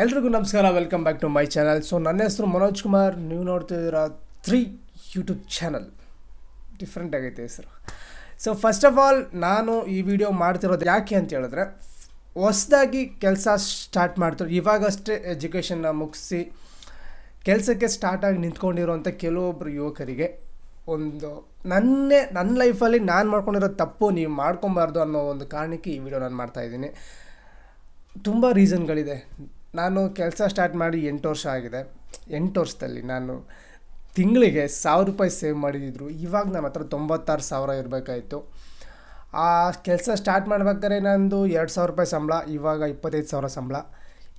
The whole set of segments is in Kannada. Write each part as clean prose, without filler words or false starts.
ಎಲ್ರಿಗೂ ನಮಸ್ಕಾರ, welcome back to my channel. So ನನ್ನ ಹೆಸರು ಮನೋಜ್ ಕುಮಾರ್. ನೀವು ನೋಡ್ತಿದ್ದೀರಾ 3 ಯೂಟ್ಯೂಬ್ ಚಾನಲ್. ಡಿಫ್ರೆಂಟ್ ಆಗೈತೆ ಹೆಸರು. ಸೊ ಫಸ್ಟ್ ಆಫ್ ಆಲ್ ನಾನು ಈ ವಿಡಿಯೋ ಮಾಡ್ತಿರೋದು ಯಾಕೆ ಅಂತ ಹೇಳಿದ್ರೆ, ಹೊಸದಾಗಿ ಕೆಲಸ ಸ್ಟಾರ್ಟ್ ಮಾಡ್ತಾರೆ, ಇವಾಗಷ್ಟೇ ಎಜುಕೇಷನ್ನ ಮುಗಿಸಿ ಕೆಲಸಕ್ಕೆ ಸ್ಟಾರ್ಟಾಗಿ ನಿಂತ್ಕೊಂಡಿರೋಂಥ ಕೆಲವೊಬ್ಬರು ಯುವಕರಿಗೆ ನನ್ನ ಲೈಫಲ್ಲಿ ನಾನು ಮಾಡ್ಕೊಂಡಿರೋ ತಪ್ಪು ನೀವು ಮಾಡ್ಕೊಬಾರ್ದು ಅನ್ನೋ ಒಂದು ಕಾರಣಕ್ಕೆ ಈ ವಿಡಿಯೋ ನಾನು ಮಾಡ್ತಾಯಿದ್ದೀನಿ. ತುಂಬ ರೀಸನ್ಗಳಿದೆ. ನಾನು ಕೆಲಸ ಸ್ಟಾರ್ಟ್ ಮಾಡಿ 8 ವರ್ಷ ಆಗಿದೆ. 8 ವರ್ಷದಲ್ಲಿ ನಾನು ತಿಂಗಳಿಗೆ 1,000 ರೂಪಾಯಿ ಸೇವ್ ಮಾಡಿದ್ರು. ಇವಾಗ ನನ್ನ ಹತ್ರ 96,000 ಇರಬೇಕಾಯಿತು. ಆ ಕೆಲಸ ಸ್ಟಾರ್ಟ್ ಮಾಡ್ಬೇಕಾದ್ರೆ ನಂದು 2,000 ರೂಪಾಯಿ ಸಂಬಳ, ಇವಾಗ 25,000 ಸಂಬಳ.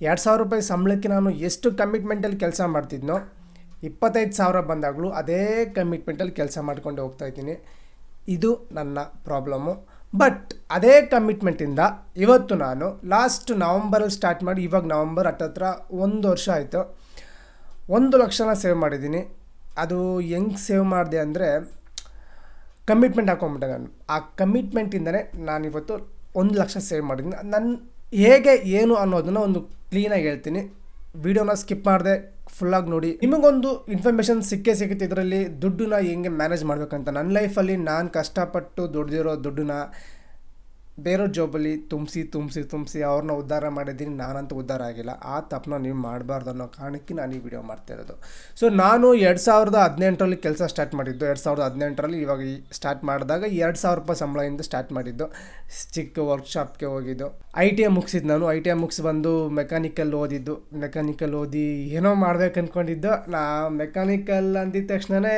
2,000 ರೂಪಾಯಿ ಸಂಬಳಕ್ಕೆ ನಾನು ಎಷ್ಟು ಕಮಿಟ್ಮೆಂಟಲ್ಲಿ ಕೆಲಸ ಮಾಡ್ತಿದ್ನೋ, 25,000 ಬಂದಾಗಲೂ ಅದೇ ಕಮಿಟ್ಮೆಂಟಲ್ಲಿ ಕೆಲಸ ಮಾಡ್ಕೊಂಡು ಹೋಗ್ತಾಯಿದ್ದೀನಿ. ಇದು ನನ್ನ ಪ್ರಾಬ್ಲಮ್ಮು. ಬಟ್ ಅದೇ ಕಮಿಟ್ಮೆಂಟಿಂದ ಇವತ್ತು ನಾನು ಲಾಸ್ಟ್ ನವಂಬರಲ್ಲಿ ಸ್ಟಾರ್ಟ್ ಮಾಡಿ ಇವಾಗ ನವಂಬರ್ ಹತ್ತತ್ರ 1 ವರ್ಷ ಆಯಿತು. 1 ಲಕ್ಷನ ಸೇವ್ ಮಾಡಿದ್ದೀನಿ. ಅದು ಹೆಂಗೆ ಸೇವ್ ಮಾಡಿದೆ ಅಂದರೆ, ಕಮಿಟ್ಮೆಂಟ್ ಹಾಕೊಂಬಿಟ್ಟೆ ನಾನು. ಆ ಕಮಿಟ್ಮೆಂಟಿಂದನೇ ನಾನಿವತ್ತು 1 ಲಕ್ಷ ಸೇವ್ ಮಾಡಿದ್ದೀನಿ. ನನ್ನ ಹೇಗೆ ಏನು ಅನ್ನೋದನ್ನು ಒಂದು ಕ್ಲೀನಾಗಿ ಹೇಳ್ತೀನಿ. ವಿಡಿಯೋನ ಸ್ಕಿಪ್ ಮಾಡಿದೆ, ಫುಲ್ಲಾಗಿ ನೋಡಿ. ನಿಮಗೊಂದು ಇನ್ಫಾರ್ಮೇಷನ್ ಸಿಗುತ್ತೆ ಇದರಲ್ಲಿ, ದುಡ್ಡನ್ನ ಹೆಂಗೆ ಮ್ಯಾನೇಜ್ ಮಾಡಬೇಕಂತ. ನನ್ನ ಲೈಫಲ್ಲಿ ನಾನು ಕಷ್ಟಪಟ್ಟು ದುಡ್ದಿರೋ ದುಡ್ಡನ್ನ ಬೇರೆ ಜಾಬಲ್ಲಿ ತುಂಬಿಸಿ ಅವ್ರನ್ನ ಉದ್ಧಾರ ಮಾಡಿದ್ದೀನಿ. ನಾನಂತೂ ಉದ್ಧಾರ ಆಗಿಲ್ಲ. ಆ ತಪ್ಪನ್ನ ನೀವು ಮಾಡಬಾರ್ದು ಅನ್ನೋ ಕಾರಣಕ್ಕೆ ನಾನು ಈ ವಿಡಿಯೋ ಮಾಡ್ತಾಯಿರೋದು. ಸೊ ನಾನು 2018ರಲ್ಲಿ ಕೆಲಸ ಸ್ಟಾರ್ಟ್ ಮಾಡಿದ್ದು. 2018ರಲ್ಲಿ ಇವಾಗ ಸ್ಟಾರ್ಟ್ ಮಾಡಿದಾಗ 2,000 ರೂಪಾಯಿ ಸಂಬಳದಿಂದ ಸ್ಟಾರ್ಟ್ ಮಾಡಿದ್ದು. ಚಿಕ್ಕ ವರ್ಕ್ಶಾಪ್ಗೆ ಹೋಗಿದ್ದು. ITI ಮುಗಿಸಿದ್ದು ನಾನು. ITI ಮುಗಿಸಿ ಬಂದು ಮೆಕ್ಯಾನಿಕಲ್ ಓದಿ ಏನೋ ಮಾಡ್ಬೇಕು ಅಂದ್ಕೊಂಡಿದ್ದು. ನಾ ಮೆಕ್ಯಾನಿಕಲ್ ಅಂದಿದ ತಕ್ಷಣವೇ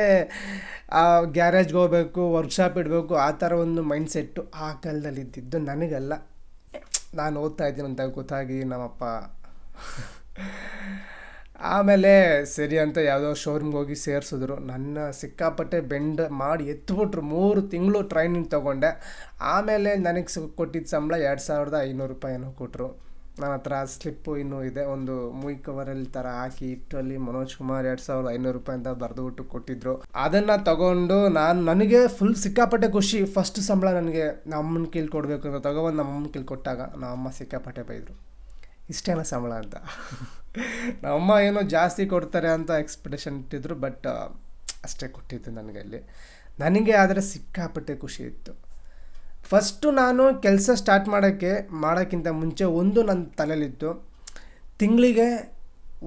ಗ್ಯಾರೇಜ್ಗೆ ಹೋಗ್ಬೇಕು, ವರ್ಕ್ಶಾಪ್ ಇಡಬೇಕು, ಆ ಥರ ಒಂದು ಮೈಂಡ್ಸೆಟ್ಟು ಆ ಕಾಲದಲ್ಲಿ ಇದ್ದಿದ್ದು. ನನಗಲ್ಲ, ನಾನು ಓದ್ತಾ ಇದ್ದೀನಿ ಅಂತ ಗೊತ್ತಾಗಿ ನಮ್ಮಪ್ಪ ಆಮೇಲೆ ಸರಿ ಅಂತ ಯಾವುದೋ ಶೋರೂಮ್ಗೆ ಹೋಗಿ ಸೇರಿಸಿದ್ರು. ನನ್ನ ಸಿಕ್ಕಾಪಟ್ಟೆ ಬೆಂಡ್ ಮಾಡಿ ಎತ್ಬಿಟ್ರು. 3 ತಿಂಗಳು ಟ್ರೈನಿಂಗ್ ತೊಗೊಂಡೆ. ಆಮೇಲೆ ನನಗೆ ಕೊಟ್ಟಿದ್ದ ಸಂಬಳ 2,500 ರೂಪಾಯಿ ಏನೋ ಕೊಟ್ಟರು. ನನ್ನ ಹತ್ರ ಸ್ಲಿಪ್ಪು ಇನ್ನೂ ಇದೆ. ಒಂದು ಮೂವಿ ಕವರಲ್ಲಿ ಥರ ಹಾಕಿ ಇಟ್ಟಲ್ಲಿ ಮನೋಜ್ ಕುಮಾರ್ 2,500 ರೂಪಾಯಿ ಅಂತ ಬರೆದುಬಿಟ್ಟು ಕೊಟ್ಟಿದ್ರು. ಅದನ್ನು ತಗೊಂಡು ನನಗೆ ಫುಲ್ ಸಿಕ್ಕಾಪಟ್ಟೆ ಖುಷಿ. ಫಸ್ಟ್ ಸಂಬಳ ನನಗೆ ನಮ್ಮನ ಕೈಲಿ ಕೊಡಬೇಕು ಅಂತ ತಗೊಬಂದು ನಮ್ಮಮ್ಮನ ಕೈಲಿ ಕೊಟ್ಟಾಗ ನಮ್ಮಮ್ಮ ಸಿಕ್ಕಾಪಟ್ಟೆ ಬೈದರು, ಇಷ್ಟೇನ ಸಂಬಳ ಅಂತ. ನಮ್ಮಮ್ಮ ಏನೋ ಜಾಸ್ತಿ ಕೊಡ್ತಾರೆ ಅಂತ ಎಕ್ಸ್ಪೆಕ್ಟೇಷನ್ ಇಟ್ಟಿದ್ರು. ಬಟ್ ಅಷ್ಟೇ ಕೊಟ್ಟಿದ್ದು ನನಗೆ ಆದರೆ ಸಿಕ್ಕಾಪಟ್ಟೆ ಖುಷಿ ಇತ್ತು. ಫಸ್ಟು ನಾನು ಕೆಲಸ ಸ್ಟಾರ್ಟ್ ಮಾಡೋಕ್ಕಿಂತ ಮುಂಚೆ ನನ್ನ ತಲೆಯಲ್ಲಿತ್ತು, ತಿಂಗಳಿಗೆ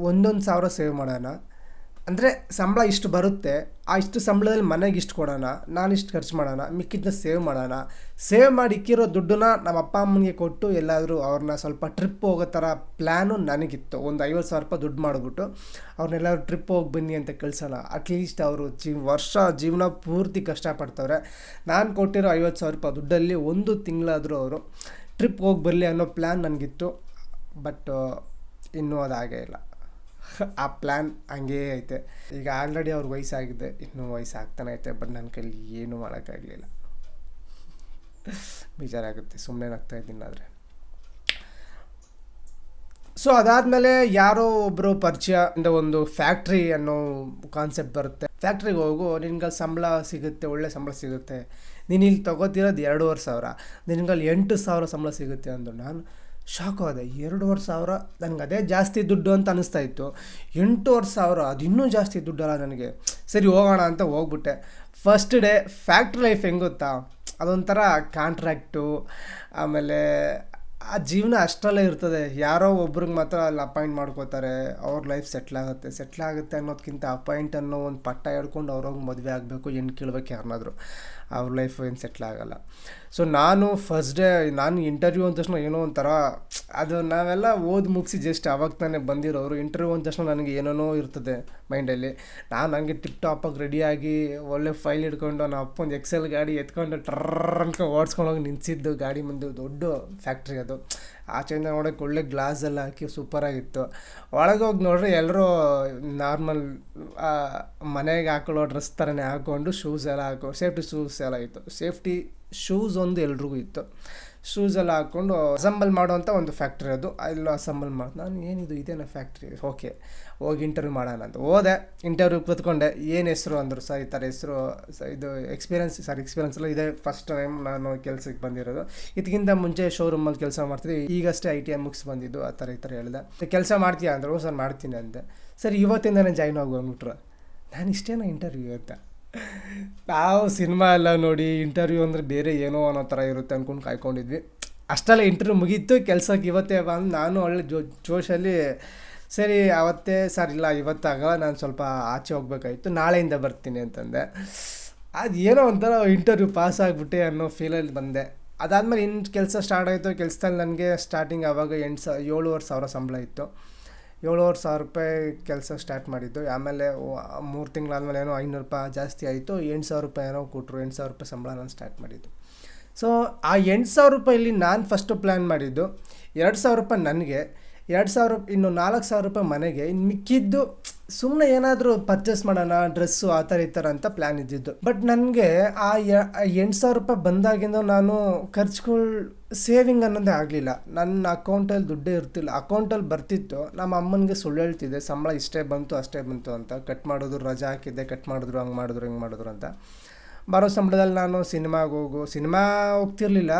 1,000 ಸೇವ್ ಮಾಡೋಣ. ಅಂದರೆ ಸಂಬಳ ಇಷ್ಟು ಬರುತ್ತೆ, ಆ ಇಷ್ಟು ಸಂಬಳದಲ್ಲಿ ಮನೆಗೆ ಇಷ್ಟು ಕೊಡೋಣ, ನಾನು ಇಷ್ಟು ಖರ್ಚು ಮಾಡೋಣ, ಮಿಕ್ಕಿದ್ದನ್ನ ಸೇವ್ ಮಾಡೋಣ. ಸೇವ್ ಮಾಡಿ ಇಕ್ಕಿರೋ ದುಡ್ಡನ್ನ ನಮ್ಮ ಅಪ್ಪ ಅಮ್ಮನಿಗೆ ಕೊಟ್ಟು ಎಲ್ಲಾದರೂ ಅವ್ರನ್ನ ಸ್ವಲ್ಪ ಟ್ರಿಪ್ ಹೋಗೋ ಥರ ಪ್ಲ್ಯಾನು ನನಗಿತ್ತು. ಒಂದು 50,000 ರೂಪಾಯಿ ದುಡ್ಡು ಮಾಡಿಬಿಟ್ಟು ಅವ್ರನ್ನೆಲ್ಲರೂ ಟ್ರಿಪ್ ಹೋಗಿ ಬನ್ನಿ ಅಂತ ಕಳ್ಸೋಣ. ಅಟ್ಲೀಸ್ಟ್ ಅವರು ಜೀವನ ಪೂರ್ತಿ ಕಷ್ಟಪಡ್ತವ್ರೆ. ನಾನು ಕೊಟ್ಟಿರೋ 50,000 ರೂಪಾಯಿ ದುಡ್ಡಲ್ಲಿ 1 ತಿಂಗಳಾದರೂ ಅವರು ಟ್ರಿಪ್ ಹೋಗಿ ಬರಲಿ ಅನ್ನೋ ಪ್ಲ್ಯಾನ್ ನನಗಿತ್ತು. ಬಟ್ ಇನ್ನೂ ಅದಾಗೇ ಇಲ್ಲ. ಆ ಪ್ಲ್ಯಾನ್ ಹಂಗೇ ಐತೆ. ಈಗ ಆಲ್ರೆಡಿ ಅವ್ರಿಗೆ ವಯಸ್ಸಾಗಿದೆ, ಇನ್ನೂ ವಯಸ್ಸಾಗ್ತಾನೆ ಐತೆ. ಬಟ್ ನನ್ನ ಕೈಲಿ ಏನೂ ಮಾಡೋಕ್ಕಾಗಲಿಲ್ಲ. ಬೇಜಾರಾಗುತ್ತೆ, ಸುಮ್ಮನೆ ಆಗ್ತಾಯಿದ್ದೀನಿ. ಆದರೆ ಸೊ ಅದಾದಮೇಲೆ ಯಾರೋ ಒಬ್ಬರು ಪರಿಚಯ ಇಂದ ಒಂದು ಫ್ಯಾಕ್ಟ್ರಿ ಅನ್ನೋ ಕಾನ್ಸೆಪ್ಟ್ ಬರುತ್ತೆ. ಫ್ಯಾಕ್ಟ್ರಿಗೆ ಹೋಗು, ನಿನ್ಗೆ ಸಂಬಳ ಸಿಗುತ್ತೆ, ಒಳ್ಳೆ ಸಂಬಳ ಸಿಗುತ್ತೆ, ನೀನು ಇಲ್ಲಿ ತೊಗೋತಿರೋದು 2,500, ನಿನ್ಗಲ್ಲಿ 8,000 ಸಂಬಳ ಸಿಗುತ್ತೆ ಅಂದರು. ನಾನು ಶಾಕ್ ಆದೆ. 2,500 ನನಗೆ ಅದೇ ಜಾಸ್ತಿ ದುಡ್ಡು ಅಂತ ಅನ್ನಿಸ್ತಾ ಇತ್ತು. 8,500 ಅದು ಇನ್ನೂ ಜಾಸ್ತಿ ದುಡ್ಡಲ್ಲ ನನಗೆ. ಸರಿ ಹೋಗೋಣ ಅಂತ ಹೋಗ್ಬಿಟ್ಟೆ. ಫಸ್ಟ್ ಡೇ ಫ್ಯಾಕ್ಟ್ರಿ ಲೈಫ್ ಹೆಂಗೆ ಗೊತ್ತಾ, ಅದೊಂಥರ ಕಾಂಟ್ರ್ಯಾಕ್ಟು. ಆಮೇಲೆ ಆ ಜೀವನ ಅಷ್ಟರಲ್ಲೇ ಇರ್ತದೆ. ಯಾರೋ ಒಬ್ರಿಗೆ ಮಾತ್ರ ಅಲ್ಲಿ ಅಪಾಯಿಂಟ್ ಮಾಡ್ಕೋತಾರೆ, ಅವ್ರ ಲೈಫ್ ಸೆಟ್ಲಾಗುತ್ತೆ ಅನ್ನೋದಕ್ಕಿಂತ ಅಪಾಯಿಂಟ್ ಅನ್ನೋ ಒಂದು ಪಟ್ಟ ಹಿಡ್ಕೊಂಡು ಅವ್ರೋಗಿ ಮದುವೆ ಆಗಬೇಕು, ಹೆಣ್ಣು ಕೇಳಬೇಕು ಯಾರನ್ನಾದರೂ. ಅವ್ರ ಲೈಫ್ ಏನು ಸೆಟ್ಲಾಗಲ್ಲ. ಸೊ ನಾನು ಫಸ್ಟ್ ಡೇ ಇಂಟರ್ವ್ಯೂ ಅಂದ ತಕ್ಷಣ ಏನೋ ಒಂಥರ, ಅದು ನಾವೆಲ್ಲ ಮುಗಿಸಿ ಜಸ್ಟ್ ಅವಾಗ ತಾನೇ ಬಂದಿರೋರು. ಇಂಟರ್ವ್ಯೂ ಅಂದ ತಕ್ಷಣ ನನಗೆ ಏನೇನೋ ಇರ್ತದೆ ಮೈಂಡಲ್ಲಿ. ನಾನು ಹಂಗೆ ಟಿಪ್ ಟಾಪಾಗಿ ರೆಡಿಯಾಗಿ ಒಳ್ಳೆ ಫೈಲ್ ಹಿಡ್ಕೊಂಡು ನಮ್ಮ ಅಪ್ಪೊಂದು ಎಕ್ಸೆಲ್ ಗಾಡಿ ಎತ್ಕೊಂಡು ಟ್ರರ್ ಅನ್ಕೊಂಡು ಓಡಿಸ್ಕೊಂಡೋಗಿ ನಿಂತಿದ್ದು ಗಾಡಿ ಮುಂದೆ. ದೊಡ್ಡ ಫ್ಯಾಕ್ಟ್ರಿ ಅದು. ಆಚೆಯಿಂದ ನೋಡೋಕ್ಕೆ ಒಳ್ಳೆ ಗ್ಲಾಸೆಲ್ಲ ಹಾಕಿ ಸೂಪರಾಗಿತ್ತು. ಒಳಗೆ ಹೋಗಿ ನೋಡ್ರಿ ಎಲ್ಲರೂ ನಾರ್ಮಲ್ ಮನೆಗೆ ಹಾಕೊಳ್ಳೋ ಡ್ರೆಸ್ ಥರನೇ ಹಾಕ್ಕೊಂಡು ಶೂಸ್ ಎಲ್ಲ ಸೇಫ್ಟಿ ಶೂಸ್ ಎಲ್ಲ ಇತ್ತು. ಸೇಫ್ಟಿ ಶೂಸ್ ಒಂದು ಎಲ್ರಿಗೂ ಇತ್ತು. ಶೂಸೆಲ್ಲ ಹಾಕ್ಕೊಂಡು ಅಸೆಂಬಲ್ ಮಾಡೋವಂಥ ಒಂದು ಫ್ಯಾಕ್ಟ್ರಿ ಅದು. ಅಲ್ಲೂ ಅಸೆಂಬಲ್ ಮಾಡಿ ನಾನು ಏನಿದು ಇದೇನೋ ಫ್ಯಾಕ್ಟ್ರಿ, ಓಕೆ ಹೋಗಿ ಇಂಟರ್ವ್ಯೂ ಮಾಡೋಣ ಅಂತ ಹೋದೆ. ಇಂಟರ್ವ್ಯೂ ಕೂತ್ಕೊಂಡೆ. ಏನು ಹೆಸರು ಅಂದರು, ಸರ್ ಈ ಥರ ಹೆಸರು, ಇದು ಎಕ್ಸ್ಪೀರಿಯನ್ಸ್ ಎಲ್ಲ ಇದೆ, ಫಸ್ಟ್ ಟೈಮ್ ನಾನು ಕೆಲಸಕ್ಕೆ ಬಂದಿರೋದು, ಇದಕ್ಕಿಂತ ಮುಂಚೆ ಶೋರೂಮಲ್ಲಿ ಕೆಲಸ ಮಾಡ್ತಿದ್ದೆ, ಈಗಷ್ಟೇ ITI ಮುಗಿಸಿ ಬಂದಿದ್ದು, ಆ ಥರ ಈ ಥರ ಹೇಳಿದೆ. ಕೆಲಸ ಮಾಡ್ತೀಯಾ ಅಂದರು, ಸರ್ ಮಾಡ್ತೀನಿ ಅಂದೆ. ಸರಿ ಇವತ್ತಿಂದನೇ ಜಾಯ್ನ್ ಆಗು ಅಂದ್ಬಿಟ್ರು. ನಾನು ಇಷ್ಟೇನೋ ಇಂಟರ್ವ್ಯೂ ಅಂತ, ನಾವು ಸಿನಿಮಾ ಎಲ್ಲ ನೋಡಿ ಇಂಟರ್ವ್ಯೂ ಅಂದರೆ ಬೇರೆ ಏನೋ ಅನ್ನೋ ಥರ ಇರುತ್ತೆ ಅಂದ್ಕೊಂಡು ಕಾಯ್ಕೊಂಡಿದ್ವಿ. ಅಷ್ಟೆಲ್ಲ ಇಂಟರ್ವ್ಯೂ ಮುಗೀತು, ಕೆಲಸಕ್ಕೆ ಇವತ್ತೇ ಬಂದು ನಾನು ಒಳ್ಳೆ ಜೋಶಲ್ಲಿ ಸರಿ ಅವತ್ತೇ ಸರ್ ಇಲ್ಲ ಇವತ್ತಾಗ ನಾನು ಸ್ವಲ್ಪ ಆಚೆ ಹೋಗ್ಬೇಕಾಯ್ತು, ನಾಳೆಯಿಂದ ಬರ್ತೀನಿ ಅಂತಂದೆ. ಅದು ಏನೋ ಒಂಥರ ಇಂಟರ್ವ್ಯೂ ಪಾಸ್ ಆಗಿಬಿಟ್ಟೆ ಅನ್ನೋ ಫೀಲಲ್ಲಿ ಬಂದೆ. ಅದಾದಮೇಲೆ ಇನ್ನು ಕೆಲಸ ಸ್ಟಾರ್ಟ್ ಆಯಿತು. ಕೆಲಸದಲ್ಲಿ ನನಗೆ ಸ್ಟಾರ್ಟಿಂಗ್ ಆವಾಗ 7,500 ಸಂಬಳ ಇತ್ತು. 7,500 ರೂಪಾಯಿ ಕೆಲಸ ಸ್ಟಾರ್ಟ್ ಮಾಡಿದ್ದು. ಆಮೇಲೆ 3 ತಿಂಗಳಾದಮೇಲೆ ಏನೋ 500 ರೂಪಾಯಿ ಜಾಸ್ತಿ ಆಯಿತು, 8,000 ರೂಪಾಯಿ ಏನೋ ಕೊಟ್ಟರು. 8,000 ರೂಪಾಯಿ ಸಂಬಳ ನಾನು ಸ್ಟಾರ್ಟ್ ಮಾಡಿದ್ದು. ಸೊ ಆ 8,000 ರೂಪಾಯಲ್ಲಿ ನಾನು ಫಸ್ಟು ಪ್ಲ್ಯಾನ್ ಮಾಡಿದ್ದು 2,000 ರೂಪಾಯಿ ನನಗೆ, 2,000 ಇನ್ನು 4,000 ರೂಪಾಯಿ ಮನೆಗೆ, ಇನ್ನು ಮಿಕ್ಕಿದ್ದು ಸುಮ್ಮನೆ ಏನಾದರೂ ಪರ್ಚೇಸ್ ಮಾಡೋಣ, ಡ್ರೆಸ್ಸು ಆ ಥರ ಈ ಥರ ಅಂತ ಪ್ಲ್ಯಾನ್ ಇದ್ದಿದ್ದು. ಬಟ್ ನನಗೆ ಆ 8,000 ರೂಪಾಯಿ ಬಂದಾಗಿಂದ ನಾನು ಖರ್ಚುಗಳು ಸೇವಿಂಗ್ ಅನ್ನೋದೇ ಆಗಲಿಲ್ಲ. ನನ್ನ ಅಕೌಂಟಲ್ಲಿ ದುಡ್ಡೇ ಇರ್ತಿಲ್ಲ. ಅಕೌಂಟಲ್ಲಿ ಬರ್ತಿತ್ತು, ನಮ್ಮ ಅಮ್ಮನಿಗೆ ಸುಳ್ಳು ಹೇಳ್ತಿದ್ದೆ, ಸಂಬಳ ಇಷ್ಟೇ ಬಂತು ಅಷ್ಟೇ ಬಂತು ಅಂತ. ಕಟ್ ಮಾಡಿದ್ರು, ರಜಾ ಹಾಕಿದ್ದೆ, ಕಟ್ ಮಾಡಿದ್ರು, ಹಂಗೆ ಮಾಡಿದ್ರು ಹಿಂಗೆ ಮಾಡಿದ್ರು ಅಂತ. ಬರೋ ಸಂಬಳದಲ್ಲಿ ನಾನು ಸಿನಿಮಾ ಹೋಗ್ತಿರ್ಲಿಲ್ಲ,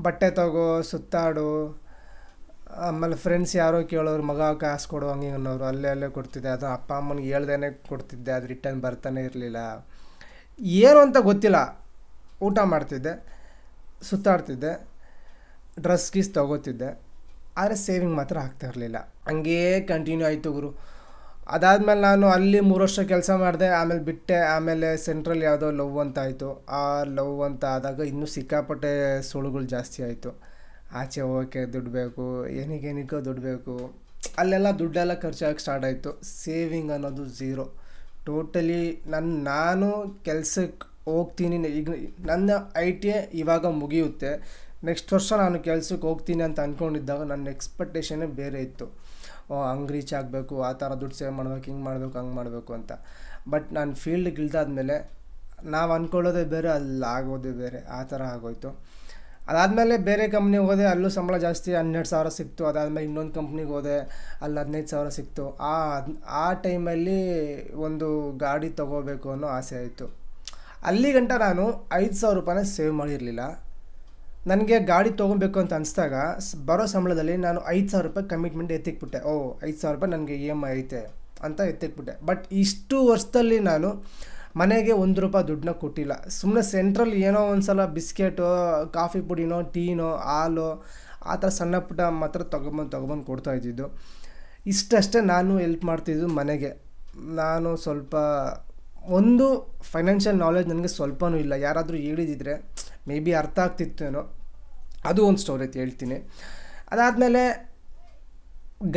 ಬಟ್ಟೆ ತಗೋ, ಸುತ್ತಾಡು, ಆಮೇಲೆ ಫ್ರೆಂಡ್ಸ್ ಯಾರೋ ಕೇಳೋರು, ಮಗ ಕಾಸು ಕೊಡು ಹಂಗೆ ಅನ್ನೋರು, ಅಲ್ಲೇ ಕೊಡ್ತಿದ್ದೆ. ಅದು ಅಪ್ಪ ಅಮ್ಮನಿಗೆ ಹೇಳ್ದೇ ಕೊಡ್ತಿದ್ದೆ, ಅದು ರಿಟರ್ನ್ ಬರ್ತಾನೆ ಇರಲಿಲ್ಲ. ಏನು ಅಂತ ಗೊತ್ತಿಲ್ಲ. ಊಟ ಮಾಡ್ತಿದ್ದೆ, ಸುತ್ತಾಡ್ತಿದ್ದೆ, ಡ್ರೆಸ್ ಗೀಸ್ ತೊಗೋತಿದ್ದೆ, ಆದರೆ ಸೇವಿಂಗ್ ಮಾತ್ರ ಆಗ್ತಾ ಇರಲಿಲ್ಲ. ಹಂಗೇ ಕಂಟಿನ್ಯೂ ಆಯಿತು ಗುರು. ಅದಾದಮೇಲೆ ನಾನು ಅಲ್ಲಿ 3 ವರ್ಷ ಕೆಲಸ ಮಾಡಿದೆ, ಆಮೇಲೆ ಬಿಟ್ಟೆ. ಆಮೇಲೆ ಸೆಂಟ್ರಲ್ ಯಾವುದೋ ಲವ್ ಅಂತ ಆಯಿತು. ಆ ಲವ್ ಅಂತ ಆದಾಗ ಇನ್ನೂ ಸಿಕ್ಕಾಪಟ್ಟೆ ಸುಳುಗಳು ಜಾಸ್ತಿ ಆಯಿತು. ಆಚೆ ಹೋಗೋಕ್ಕೆ ದುಡ್ಡು ಬೇಕು, ಏನಕ್ಕೋ ದುಡ್ಡು ಬೇಕು. ಅಲ್ಲೆಲ್ಲ ದುಡ್ಡೆಲ್ಲ ಖರ್ಚಾಗಕ್ಕೆ ಸ್ಟಾರ್ಟ್ ಆಯಿತು. ಸೇವಿಂಗ್ ಅನ್ನೋದು ಝೀರೋ ಟೋಟಲಿ. ನಾನು ಕೆಲ್ಸಕ್ಕೆ ಹೋಗ್ತೀನಿ, ಈಗ ನನ್ನ ITI ಇವಾಗ ಮುಗಿಯುತ್ತೆ, ನೆಕ್ಸ್ಟ್ ವರ್ಷ ನಾನು ಕೆಲ್ಸಕ್ಕೆ ಹೋಗ್ತೀನಿ ಅಂತ ಅಂದ್ಕೊಂಡಿದ್ದಾಗ ನನ್ನ ಎಕ್ಸ್ಪೆಕ್ಟೇಷನ್ನೇ ಬೇರೆ ಇತ್ತು. ಹಂಗೆ ರೀಚ್ ಆಗಬೇಕು, ಆ ಥರ ದುಡ್ಡು ಸೇವ್ ಮಾಡಬೇಕು, ಹಿಂಗೆ ಮಾಡಬೇಕು, ಹಂಗೆ ಮಾಡಬೇಕು ಅಂತ. ಬಟ್ ನಾನು ಫೀಲ್ಡ್ಗೆ ಇಳಿದಾದ್ಮೇಲೆ ನಾವು ಅಂದ್ಕೊಳ್ಳೋದೇ ಬೇರೆ, ಅಲ್ಲಿ ಆಗೋದೇ ಬೇರೆ, ಆ ಥರ ಆಗೋಯ್ತು. ಅದಾದಮೇಲೆ ಬೇರೆ ಕಂಪ್ನಿಗೆ ಹೋದೆ, ಅಲ್ಲೂ ಸಂಬಳ ಜಾಸ್ತಿ, 12,000 ಸಿಕ್ತು. ಅದಾದಮೇಲೆ ಇನ್ನೊಂದು ಕಂಪ್ನಿಗೆ ಹೋದೆ, ಅಲ್ಲಿ 15,000 ಸಿಕ್ತು. ಆ ಟೈಮಲ್ಲಿ ಒಂದು ಗಾಡಿ ತೊಗೋಬೇಕು ಅನ್ನೋ ಆಸೆ ಆಯಿತು. ಅಲ್ಲಿ ಗಂಟ ನಾನು 5,000 ರೂಪಾಯಿನ ಸೇವ್ ಮಾಡಿರಲಿಲ್ಲ. ನನಗೆ ಗಾಡಿ ತೊಗೊಬೇಕು ಅಂತ ಅನಿಸ್ದಾಗ ಬರೋ ಸಂಬಳದಲ್ಲಿ ನಾನು 5,000 ರೂಪಾಯಿ ಕಮಿಟ್ಮೆಂಟ್ ಎತ್ತಿಕ್ಬಿಟ್ಟೆ. 5,000 ರೂಪಾಯಿ ನನಗೆ EMI ಐತೆ ಅಂತ ಎತ್ತಿಕ್ಬಿಟ್ಟೆ. ಬಟ್ ಇಷ್ಟು ವರ್ಷದಲ್ಲಿ ನಾನು ಮನೆಗೆ 1 ರೂಪಾಯಿ ದುಡ್ಡನ್ನ ಕೊಟ್ಟಿಲ್ಲ. ಸುಮ್ಮನೆ ಸೆಂಟ್ರಲ್ ಏನೋ ಒಂದು ಸಲ ಬಿಸ್ಕೆಟು, ಕಾಫಿ ಪುಡಿನೋ, ಟೀನೋ, ಹಾಲು ಆ ಥರ ಸಣ್ಣ ಪುಟ್ಟ ಮಾತ್ರ ತೊಗೊಬಂದು ಕೊಡ್ತಾಯಿದ್ದಿದ್ದು. ಇಷ್ಟಷ್ಟೇ ನಾನು ಹೆಲ್ಪ್ ಮಾಡ್ತಿದ್ದು ಮನೆಗೆ. ನಾನು ಸ್ವಲ್ಪ ಒಂದು ಫೈನಾನ್ಷಿಯಲ್ ನಾಲೆಜ್ ನನಗೆ ಸ್ವಲ್ಪನೂ ಇಲ್ಲ. ಯಾರಾದರೂ ಹೇಳಿದಿದ್ರೆ ಮೇ ಬಿ ಅರ್ಥ ಆಗ್ತಿತ್ತೇನೋ, ಅದು ಒಂದು ಸ್ಟೋರಿ ಐತೆ, ಹೇಳ್ತೀನಿ. ಅದಾದಮೇಲೆ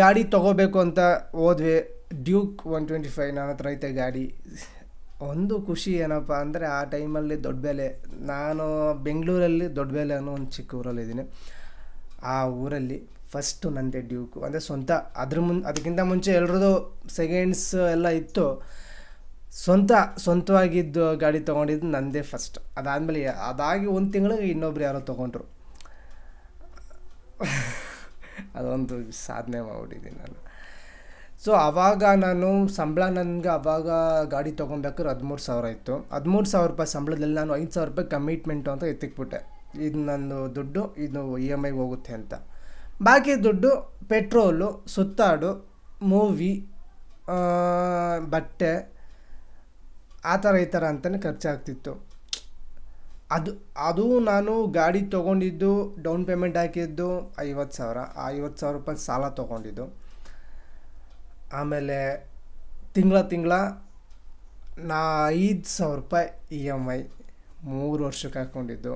ಗಾಡಿ ತೊಗೋಬೇಕು ಅಂತ ಹೋದ್ವಿ. ಡ್ಯೂಕ್ 125 ನನ್ನ ಹತ್ರ ಐತೆ ಗಾಡಿ. ಒಂದು ಖುಷಿ ಏನಪ್ಪ ಅಂದರೆ ಆ ಟೈಮಲ್ಲಿ ದೊಡ್ಡ ಬೆಲೆ. ನಾನು ಬೆಂಗಳೂರಲ್ಲಿ ದೊಡ್ಡ ಬೆಲೆ ಅನ್ನೋ ಒಂದು ಚಿಕ್ಕ ಊರಲ್ಲಿದ್ದೀನಿ. ಆ ಊರಲ್ಲಿ ಫಸ್ಟು ನನ್ನದೇ ಡ್ಯೂಕು, ಅಂದರೆ ಸ್ವಂತ. ಅದಕ್ಕಿಂತ ಮುಂಚೆ ಎಲ್ರದ್ದು ಸೆಕೆಂಡ್ಸ್ ಎಲ್ಲ ಇತ್ತು. ಸ್ವಂತವಾಗಿದ್ದು ಗಾಡಿ ತೊಗೊಂಡಿದ್ದು ನನ್ನದೇ ಫಸ್ಟ್. ಅದಾದಮೇಲೆ ಅದಾಗಿ 1 ತಿಂಗಳಿಗೆ ಇನ್ನೊಬ್ರು ಯಾರೋ ತೊಗೊಂಡ್ರು. ಅದೊಂದು ಸಾಧನೆ ಮಾಡಿಬಿಟ್ಟಿದ್ದೀನಿ ನಾನು. ಸೊ ಆವಾಗ ನಾನು ಸಂಬಳ ನನಗೆ ಆವಾಗ ಗಾಡಿ ತೊಗೊಬೇಕಾದ್ರೆ 13,000 ಇತ್ತು. 13,000 ರೂಪಾಯಿ ಸಂಬಳದಲ್ಲಿ ನಾನು 5,000 ರೂಪಾಯಿ ಕಮಿಟ್ಮೆಂಟು ಅಂತ ಎತ್ತಿಕ್ಬಿಟ್ಟೆ. ಇದು ನನ್ನ ದುಡ್ಡು, ಇದು EMIಗೆ ಹೋಗುತ್ತೆ ಅಂತ. ಬಾಕಿ ದುಡ್ಡು ಪೆಟ್ರೋಲು, ಸುತ್ತಾಡು, ಮೂವಿ, ಬಟ್ಟೆ, ಆ ಥರ ಈ ಥರ ಅಂತಲೇ ಖರ್ಚಾಗ್ತಿತ್ತು. ಅದು ನಾನು ಗಾಡಿ ತೊಗೊಂಡಿದ್ದು, ಡೌನ್ ಪೇಮೆಂಟ್ ಹಾಕಿದ್ದು 50,000. ಆ 50,000 ರೂಪಾಯಿ ಸಾಲ ತೊಗೊಂಡಿದ್ದು. ಆಮೇಲೆ ತಿಂಗಳ ನಾ 5,000 ರೂಪಾಯಿ EMI 3 ವರ್ಷಕ್ಕೆ ಹಾಕ್ಕೊಂಡಿದ್ದು.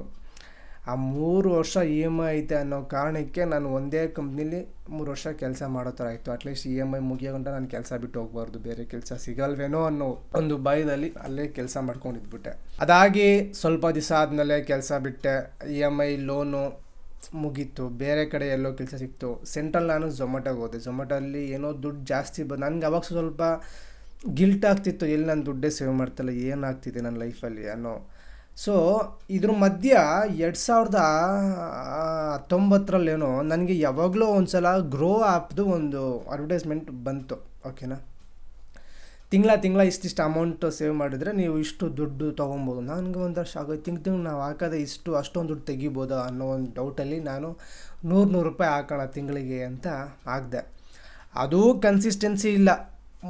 ಆ 3 ವರ್ಷ EMI ಐತೆ ಅನ್ನೋ ಕಾರಣಕ್ಕೆ ನಾನು ಒಂದೇ ಕಂಪ್ನಿಲಿ 3 ವರ್ಷ ಕೆಲಸ ಮಾಡೋ ಥರ ಆಯಿತು. ಅಟ್ಲೀಸ್ಟ್ EMI ಮುಗಿಯೋಗಂಟ ನಾನು ಕೆಲಸ ಬಿಟ್ಟು ಹೋಗ್ಬಾರ್ದು, ಬೇರೆ ಕೆಲಸ ಸಿಗಲ್ವೇನೋ ಅನ್ನೋ ಒಂದು ಭಯದಲ್ಲಿ ಅಲ್ಲೇ ಕೆಲಸ ಮಾಡ್ಕೊಂಡಿದ್ಬಿಟ್ಟೆ. ಅದಾಗಿ ಸ್ವಲ್ಪ ದಿವಸ ಆದಮೇಲೆ ಕೆಲಸ ಬಿಟ್ಟೆ. EMI ಲೋನು ಮುಗೀತು, ಬೇರೆ ಕಡೆ ಎಲ್ಲೋ ಕೆಲಸ ಸಿಕ್ತು. ಸೆಂಟ್ರಲ್ ನಾನು ಝೊಮ್ಯಾಟೋಗೆ ಹೋದೆ. ಝೊಮ್ಯಾಟೋಲ್ಲಿ ಏನೋ ದುಡ್ಡು ಜಾಸ್ತಿ ನನಗೆ ಅವಾಗ ಸ್ವಲ್ಪ ಗಿಲ್ಟ್ ಆಗ್ತಿತ್ತು, ಎಲ್ಲಿ ನಾನು ದುಡ್ಡೇ ಸೇವ್ ಮಾಡ್ತಿಲ್ಲ, ಏನಾಗ್ತಿದೆ ನನ್ನ ಲೈಫಲ್ಲಿ ಅನ್ನೋ ಸೊ ಇದ್ರ ಮಧ್ಯ 2019 ನನಗೆ ಯಾವಾಗಲೂ ಒಂದು ಸಲ ಗ್ರೋ ಆ್ಯಪ್ದು ಒಂದು ಅಡ್ವರ್ಟೈಸ್ಮೆಂಟ್ ಬಂತು. ಓಕೆನಾ, ತಿಂಗಳ ಇಷ್ಟಿಷ್ಟು ಅಮೌಂಟ್ ಸೇವ್ ಮಾಡಿದರೆ ನೀವು ಇಷ್ಟು ದುಡ್ಡು ತೊಗೊಬೋದು. ನನಗೆ ಒಂಥರ ಶಾಕ್ ಆಯ್ತು. ತಿಂಗಳು ನಾವು ಹಾಕೋದೇ ಅಷ್ಟೊಂದು ದುಡ್ಡು ತೆಗಿಬೋದಾ ಅನ್ನೋ ಒಂದು ಡೌಟಲ್ಲಿ ನಾನು 100 ರೂಪಾಯಿ ಹಾಕೋಣ ತಿಂಗಳಿಗೆ ಅಂತ ಹಾಕಿದೆ. ಅದೂ ಕನ್ಸಿಸ್ಟೆನ್ಸಿ ಇಲ್ಲ.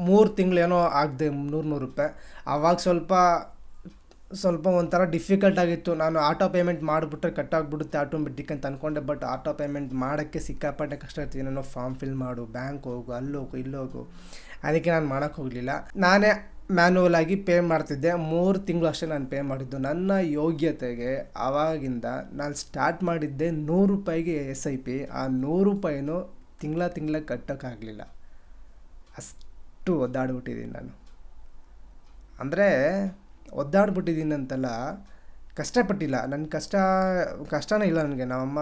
3 ತಿಂಗಳೇನೋ ಹಾಕಿದೆ 100 ರೂಪಾಯಿ. ಆವಾಗ ಸ್ವಲ್ಪ ಒಂಥರ ಡಿಫಿಕಲ್ಟ್ ಆಗಿತ್ತು. ನಾನು ಆಟೋ ಪೇಮೆಂಟ್ ಮಾಡಿಬಿಟ್ರೆ ಕಟ್ಟಾಗ್ಬಿಡುತ್ತೆ ಆಟೋಮೆಟಿಕ್ ಅಂತ ಅಂದ್ಕೊಂಡೆ. ಬಟ್ ಆಟೋ ಪೇಮೆಂಟ್ ಮಾಡೋಕ್ಕೆ ಸಿಕ್ಕಾಪಟ್ಟೆ ಕಷ್ಟ ಇರ್ತೀನಿ. ನಾನು ಫಾರ್ಮ್ ಫಿಲ್ ಮಾಡು, ಬ್ಯಾಂಕ್ ಹೋಗು, ಅಲ್ಲೋಗು ಇಲ್ಲೋಗು, ಅದಕ್ಕೆ ನಾನು ಮಾಡೋಕ್ಕೆ ಹೋಗಲಿಲ್ಲ. ನಾನೇ ಮ್ಯಾನ್ಯುವಲ್ ಆಗಿ ಪೇ ಮಾಡ್ತಿದ್ದೆ. 3 ತಿಂಗಳು ಅಷ್ಟೇ ನಾನು ಪೇ ಮಾಡಿದ್ದು. ನನ್ನ ಯೋಗ್ಯತೆಗೆ ಆವಾಗಿಂದ ನಾನು ಸ್ಟಾರ್ಟ್ ಮಾಡಿದ್ದೆ 100 ರೂಪಾಯಿಗೆ SIP. ಆ 100 ರೂಪಾಯಿನೂ ತಿಂಗಳ ಕಟ್ಟೋಕ್ಕಾಗಲಿಲ್ಲ. ಅಷ್ಟು ಒದ್ದಾಡ್ಬಿಟ್ಟಿದ್ದೀನಿ ನಾನು. ಅಂದರೆ ಒದ್ದಾಡ್ಬಿಟ್ಟಿದ್ದೀನಿ ಅಂತಲ್ಲ, ಕಷ್ಟಪಟ್ಟಿಲ್ಲ. ನನ್ನ ಕಷ್ಟನೇ ಇಲ್ಲ ನನಗೆ. ನಮ್ಮಮ್ಮ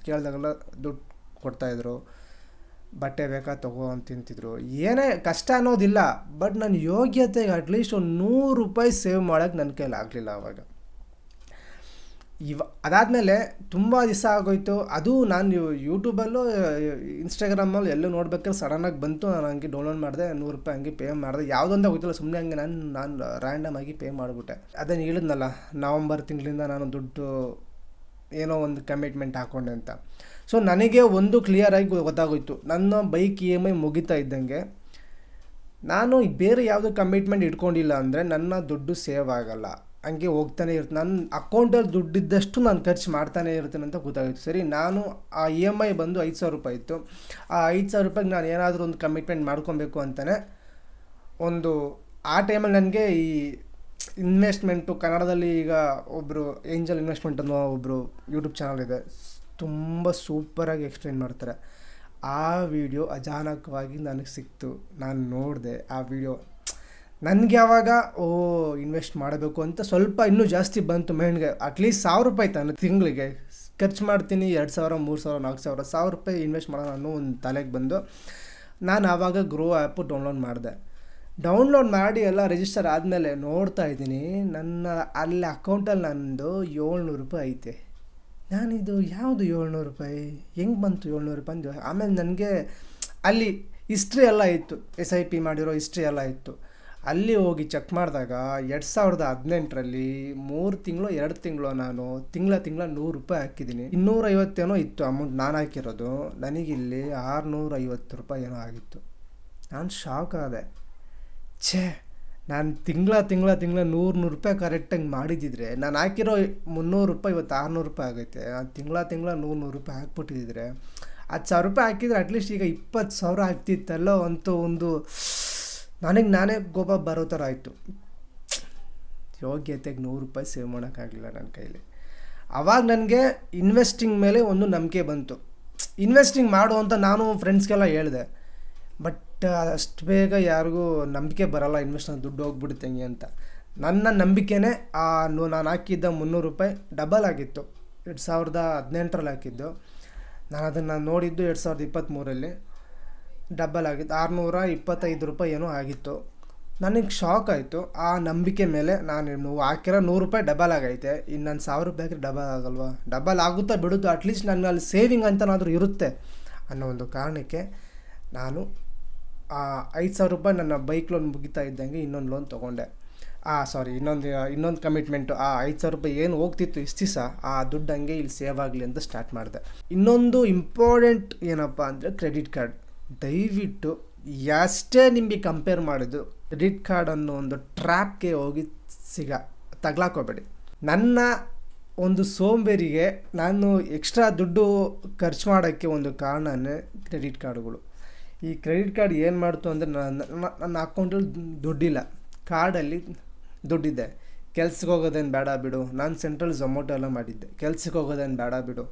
ಕೇಳಿದಾಗೆಲ್ಲ ದುಡ್ಡು ಕೊಡ್ತಾಯಿದ್ರು, ಬಟ್ಟೆ ಬೇಕಾ ತಗೋ ಅಂತ ತಿಂತಿದ್ರು. ಏನೇ ಕಷ್ಟ ಅನ್ನೋದಿಲ್ಲ. ಬಟ್ ನನ್ನ ಯೋಗ್ಯತೆಗೆ ಅಟ್ಲೀಸ್ಟ್ ಒಂದು 100 ರೂಪಾಯಿ ಸೇವ್ ಮಾಡೋಕ್ಕೆ ನನ್ನ ಕೈಲಿ ಆಗಲಿಲ್ಲ ಆವಾಗ. ಅದಾದಮೇಲೆ ತುಂಬ ದಿವಸ ಆಗೋಯ್ತು. ಅದು ನಾನು ಯೂಟ್ಯೂಬಲ್ಲೂ ಇನ್ಸ್ಟಾಗ್ರಾಮಲ್ಲಿ ಎಲ್ಲೂ ನೋಡ್ಬೇಕಾದ್ರೆ ಸಡನ್ನಾಗಿ ಬಂತು. ನಾನು ಹಂಗೆ ಡೌನ್ಲೋಡ್ ಮಾಡಿದೆ, 100 ರೂಪಾಯಿ ಹಂಗೆ ಪೇ ಮಾಡಿದೆ. ಯಾವುದೊಂದು ಗೊತ್ತಿಲ್ಲ, ಸುಮ್ಮನೆ ಹಂಗೆ ನಾನು ರ್ಯಾಂಡಮ್ ಆಗಿ ಪೇ ಮಾಡಿಬಿಟ್ಟೆ. ಅದೇನು ಹೇಳಿದ್ನಲ್ಲ, ನವಂಬರ್ ತಿಂಗಳಿಂದ ನಾನು ದುಡ್ಡು ಏನೋ ಒಂದು ಕಮಿಟ್ಮೆಂಟ್ ಹಾಕ್ಕೊಂಡೆ ಅಂತ. ಸೊ ನನಗೆ ಒಂದು ಕ್ಲಿಯರಾಗಿ ಗೊತ್ತಾಗೋಯ್ತು, ನನ್ನ ಬೈಕ್ EMI ಮುಗಿತಾ ಇದ್ದಂಗೆ ನಾನು ಬೇರೆ ಯಾವುದೋ ಕಮಿಟ್ಮೆಂಟ್ ಇಟ್ಕೊಂಡಿಲ್ಲ ಅಂದರೆ ನನ್ನ ದುಡ್ಡು ಸೇವ್ ಆಗೋಲ್ಲ, ಹಂಗೆ ಹೋಗ್ತಾನೆ ಇರುತ್ತೆ. ನನ್ನ ಅಕೌಂಟಲ್ಲಿ ದುಡ್ಡಿದ್ದಷ್ಟು ನಾನು ಖರ್ಚು ಮಾಡ್ತಾನೆ ಇರ್ತೇನೆ ಅಂತ ಗೊತ್ತಾಗಿತ್ತು. ಸರಿ, ನಾನು ಆ EMI ಬಂದು 5,000 ರೂಪಾಯಿ ಇತ್ತು. ಆ 5,000 ರೂಪಾಯಿಗೆ ನಾನು ಏನಾದರೂ ಒಂದು ಕಮಿಟ್ಮೆಂಟ್ ಮಾಡ್ಕೊಬೇಕು ಅಂತಲೇ ಆ ಟೈಮಲ್ಲಿ ನನಗೆ ಈ ಇನ್ವೆಸ್ಟ್ಮೆಂಟು ಕನ್ನಡದಲ್ಲಿ ಈಗ ಒಬ್ಬರು ಏಂಜಲ್ ಇನ್ವೆಸ್ಟ್ಮೆಂಟ್ ಅನ್ನೋ ಒಬ್ಬರು ಯೂಟ್ಯೂಬ್ ಚಾನಲ್ ಇದೆ, ತುಂಬ ಸೂಪರಾಗಿ ಎಕ್ಸ್ಪ್ಲೈನ್ ಮಾಡ್ತಾರೆ. ಆ ವಿಡಿಯೋ ಅಚಾನಕವಾಗಿ ನನಗೆ ಸಿಕ್ತು. ನಾನು ನೋಡಿದೆ ಆ ವಿಡಿಯೋ. ನನಗೆ ಯಾವಾಗ ಇನ್ವೆಸ್ಟ್ ಮಾಡಬೇಕು ಅಂತ ಸ್ವಲ್ಪ ಇನ್ನೂ ಜಾಸ್ತಿ ಬಂತು ಮೈಂಡ್ಗೆ. ಅಟ್ಲೀಸ್ಟ್ 1,000 ರೂಪಾಯಿ ತಾನು ತಿಂಗಳಿಗೆ ಖರ್ಚು ಮಾಡ್ತೀನಿ. 2,000, 3,000, 4,000, 1,000 ರೂಪಾಯಿ ಇನ್ವೆಸ್ಟ್ ಮಾಡೋಣ ಅನ್ನೋ ಒಂದು ತಲೆಗೆ ಬಂದು ನಾನು ಆವಾಗ ಗ್ರೋ ಆ್ಯಪು ಡೌನ್ಲೋಡ್ ಮಾಡಿ ಎಲ್ಲ ರಿಜಿಸ್ಟರ್ ಆದಮೇಲೆ ನೋಡ್ತಾ ಇದ್ದೀನಿ, ನನ್ನ ಅಲ್ಲಿ ಅಕೌಂಟಲ್ಲಿ ನನ್ನದು 700 ರೂಪಾಯಿ ಐತೆ. ನಾನಿದು ಯಾವುದು 700 ರೂಪಾಯಿ, ಹೆಂಗೆ ಬಂತು 700 ರೂಪಾಯಿ ಅಂದು. ಆಮೇಲೆ ನನಗೆ ಅಲ್ಲಿ ಹಿಸ್ಟ್ರಿ ಎಲ್ಲ ಇತ್ತು, SIP ಮಾಡಿರೋ ಹಿಸ್ಟ್ರಿ ಎಲ್ಲ ಇತ್ತು. ಅಲ್ಲಿ ಹೋಗಿ ಚೆಕ್ ಮಾಡಿದಾಗ 2018ರಲ್ಲಿ 3 ತಿಂಗಳು 2 ತಿಂಗಳು ನಾನು ತಿಂಗಳ 100 ರೂಪಾಯಿ ಹಾಕಿದ್ದೀನಿ. 250 ಏನೋ ಇತ್ತು ಅಮೌಂಟ್ ನಾನು ಹಾಕಿರೋದು. ನನಗಿಲ್ಲಿ 650 ರೂಪಾಯಿ ಏನೋ ಆಗಿತ್ತು. ನಾನು ಶಾಕ್ ಆದೆ. ನಾನು ತಿಂಗಳ 100 ರೂಪಾಯಿ ಕರೆಕ್ಟಾಗಿ ಮಾಡಿದ್ದಿದ್ರೆ, ನಾನು ಹಾಕಿರೋ 300 ರೂಪಾಯಿ ಇವತ್ತು 600 ರೂಪಾಯಿ ಆಗೈತೆ. ನಾನು ತಿಂಗಳ 100 ರೂಪಾಯಿ ಹಾಕ್ಬಿಟ್ಟಿದ್ರೆ, 10,000 ರೂಪಾಯಿ ಹಾಕಿದರೆ ಅಟ್ಲೀಸ್ಟ್ ಈಗ 20,000 ಆಗ್ತಿತ್ತಲ್ಲ ಅಂತೂ ಒಂದು ನನಗೆ ನಾನೇ ಕೋಪ ಬರೋ ಥರ ಆಯಿತು. ಯೋಗ್ಯತೆಗೆ 100 ರೂಪಾಯಿ ಸೇವ್ ಮಾಡೋಕ್ಕಾಗಲಿಲ್ಲ ನನ್ನ ಕೈಲಿ. ಆವಾಗ ನನಗೆ ಇನ್ವೆಸ್ಟಿಂಗ್ ಮೇಲೆ ಒಂದು ನಂಬಿಕೆ ಬಂತು. ಇನ್ವೆಸ್ಟಿಂಗ್ ಮಾಡು ಅಂತ ನಾನು ಫ್ರೆಂಡ್ಸ್ಗೆಲ್ಲ ಹೇಳಿದೆ. ಬಟ್ ಅಷ್ಟು ಬೇಗ ಯಾರಿಗೂ ನಂಬಿಕೆ ಬರೋಲ್ಲ, ಇನ್ವೆಸ್ಟ್ನ ದುಡ್ಡು ಹೋಗ್ಬಿಡುತ್ತೆ ಹೆಂಗೆ ಅಂತ. ನನ್ನ ನಂಬಿಕೆನೇ ನಾನು ಹಾಕಿದ್ದ 300 ರೂಪಾಯಿ ಡಬಲ್ ಆಗಿತ್ತು. 2018ರಲ್ಲಿ ಹಾಕಿದ್ದು, ನಾನು ಅದನ್ನು ನೋಡಿದ್ದು 2023ರಲ್ಲಿ ಡಬಲ್ ಆಗಿತ್ತು. 625 ರೂಪಾಯಿ ಏನೋ ಆಗಿತ್ತು. ನನಗೆ ಶಾಕ್ ಆಯಿತು. ಆ ನಂಬಿಕೆ ಮೇಲೆ ನಾನು ಹಾಕಿರೋ 100 ರೂಪಾಯಿ ಡಬಲ್ ಆಗೈತೆ, ಇನ್ನು ನಾನು 1,000 ರೂಪಾಯಿಗೆ ಡಬಲ್ ಆಗಲ್ವಾ, ಡಬಲ್ ಆಗುತ್ತಾ ಬಿಡುತ್ತೋ, ಅಟ್ಲೀಸ್ಟ್ ನನ್ನ ಅಲ್ಲಿ ಸೇವಿಂಗ್ ಅಂತನಾದರೂ ಇರುತ್ತೆ ಅನ್ನೋ ಒಂದು ಕಾರಣಕ್ಕೆ ನಾನು 5,000 ರೂಪಾಯಿ ನನ್ನ ಬೈಕ್ ಲೋನ್ ಮುಗಿತಾ ಇದ್ದಂಗೆ ಇನ್ನೊಂದು ಲೋನ್ ತೊಗೊಂಡೆ. ಇನ್ನೊಂದು ಕಮಿಟ್ಮೆಂಟು. ಆ 5,000 ರೂಪಾಯಿ ಏನು ಹೋಗ್ತಿತ್ತು ಇಷ್ಟು ದಿವಸ, ಆ ದುಡ್ಡು ಹಂಗೆ ಇಲ್ಲಿ ಸೇವ್ ಆಗಲಿ ಅಂತ ಸ್ಟಾರ್ಟ್ ಮಾಡಿದೆ. ಇನ್ನೊಂದು ಇಂಪಾರ್ಟೆಂಟ್ ಏನಪ್ಪ ಅಂದರೆ ಕ್ರೆಡಿಟ್ ಕಾರ್ಡ್. ದಯವಿಟ್ಟು ಎಷ್ಟೇ ನಿಮಗೆ ಕಂಪೇರ್ ಮಾಡಿದ್ದು ಕ್ರೆಡಿಟ್ ಕಾರ್ಡ್ ಅನ್ನೋ ಒಂದು ಟ್ರ್ಯಾಪ್ಗೆ ಹೋಗಿ ತಗ್ಲಾಕೋಬೇಡಿ. ನನ್ನ ಒಂದು ಸೋಂಬೇರಿಗೆ ನಾನು ಎಕ್ಸ್ಟ್ರಾ ದುಡ್ಡು ಖರ್ಚು ಮಾಡೋಕ್ಕೆ ಒಂದು ಕಾರಣನೇ ಕ್ರೆಡಿಟ್ ಕಾರ್ಡ್ಗಳು. ಈ ಕ್ರೆಡಿಟ್ ಕಾರ್ಡ್ ಏನು ಮಾಡ್ತು ಅಂದರೆ, ನನ್ನ ಅಕೌಂಟಲ್ಲಿ ದುಡ್ಡಿಲ್ಲ, ಕಾರ್ಡಲ್ಲಿ ದುಡ್ಡಿದೆ. ಕೆಲ್ಸಕ್ಕೆ ಹೋಗೋದೇನು ಬೇಡ ಬಿಡು, ನಾನು ಸೆಂಟ್ರಲ್ ಝೊಮೊಟೊ ಎಲ್ಲ ಮಾಡಿದ್ದೆ. ಕೆಲ್ಸಕ್ಕೆ ಹೋಗೋದೇನು ಬೇಡ ಬಿಡು,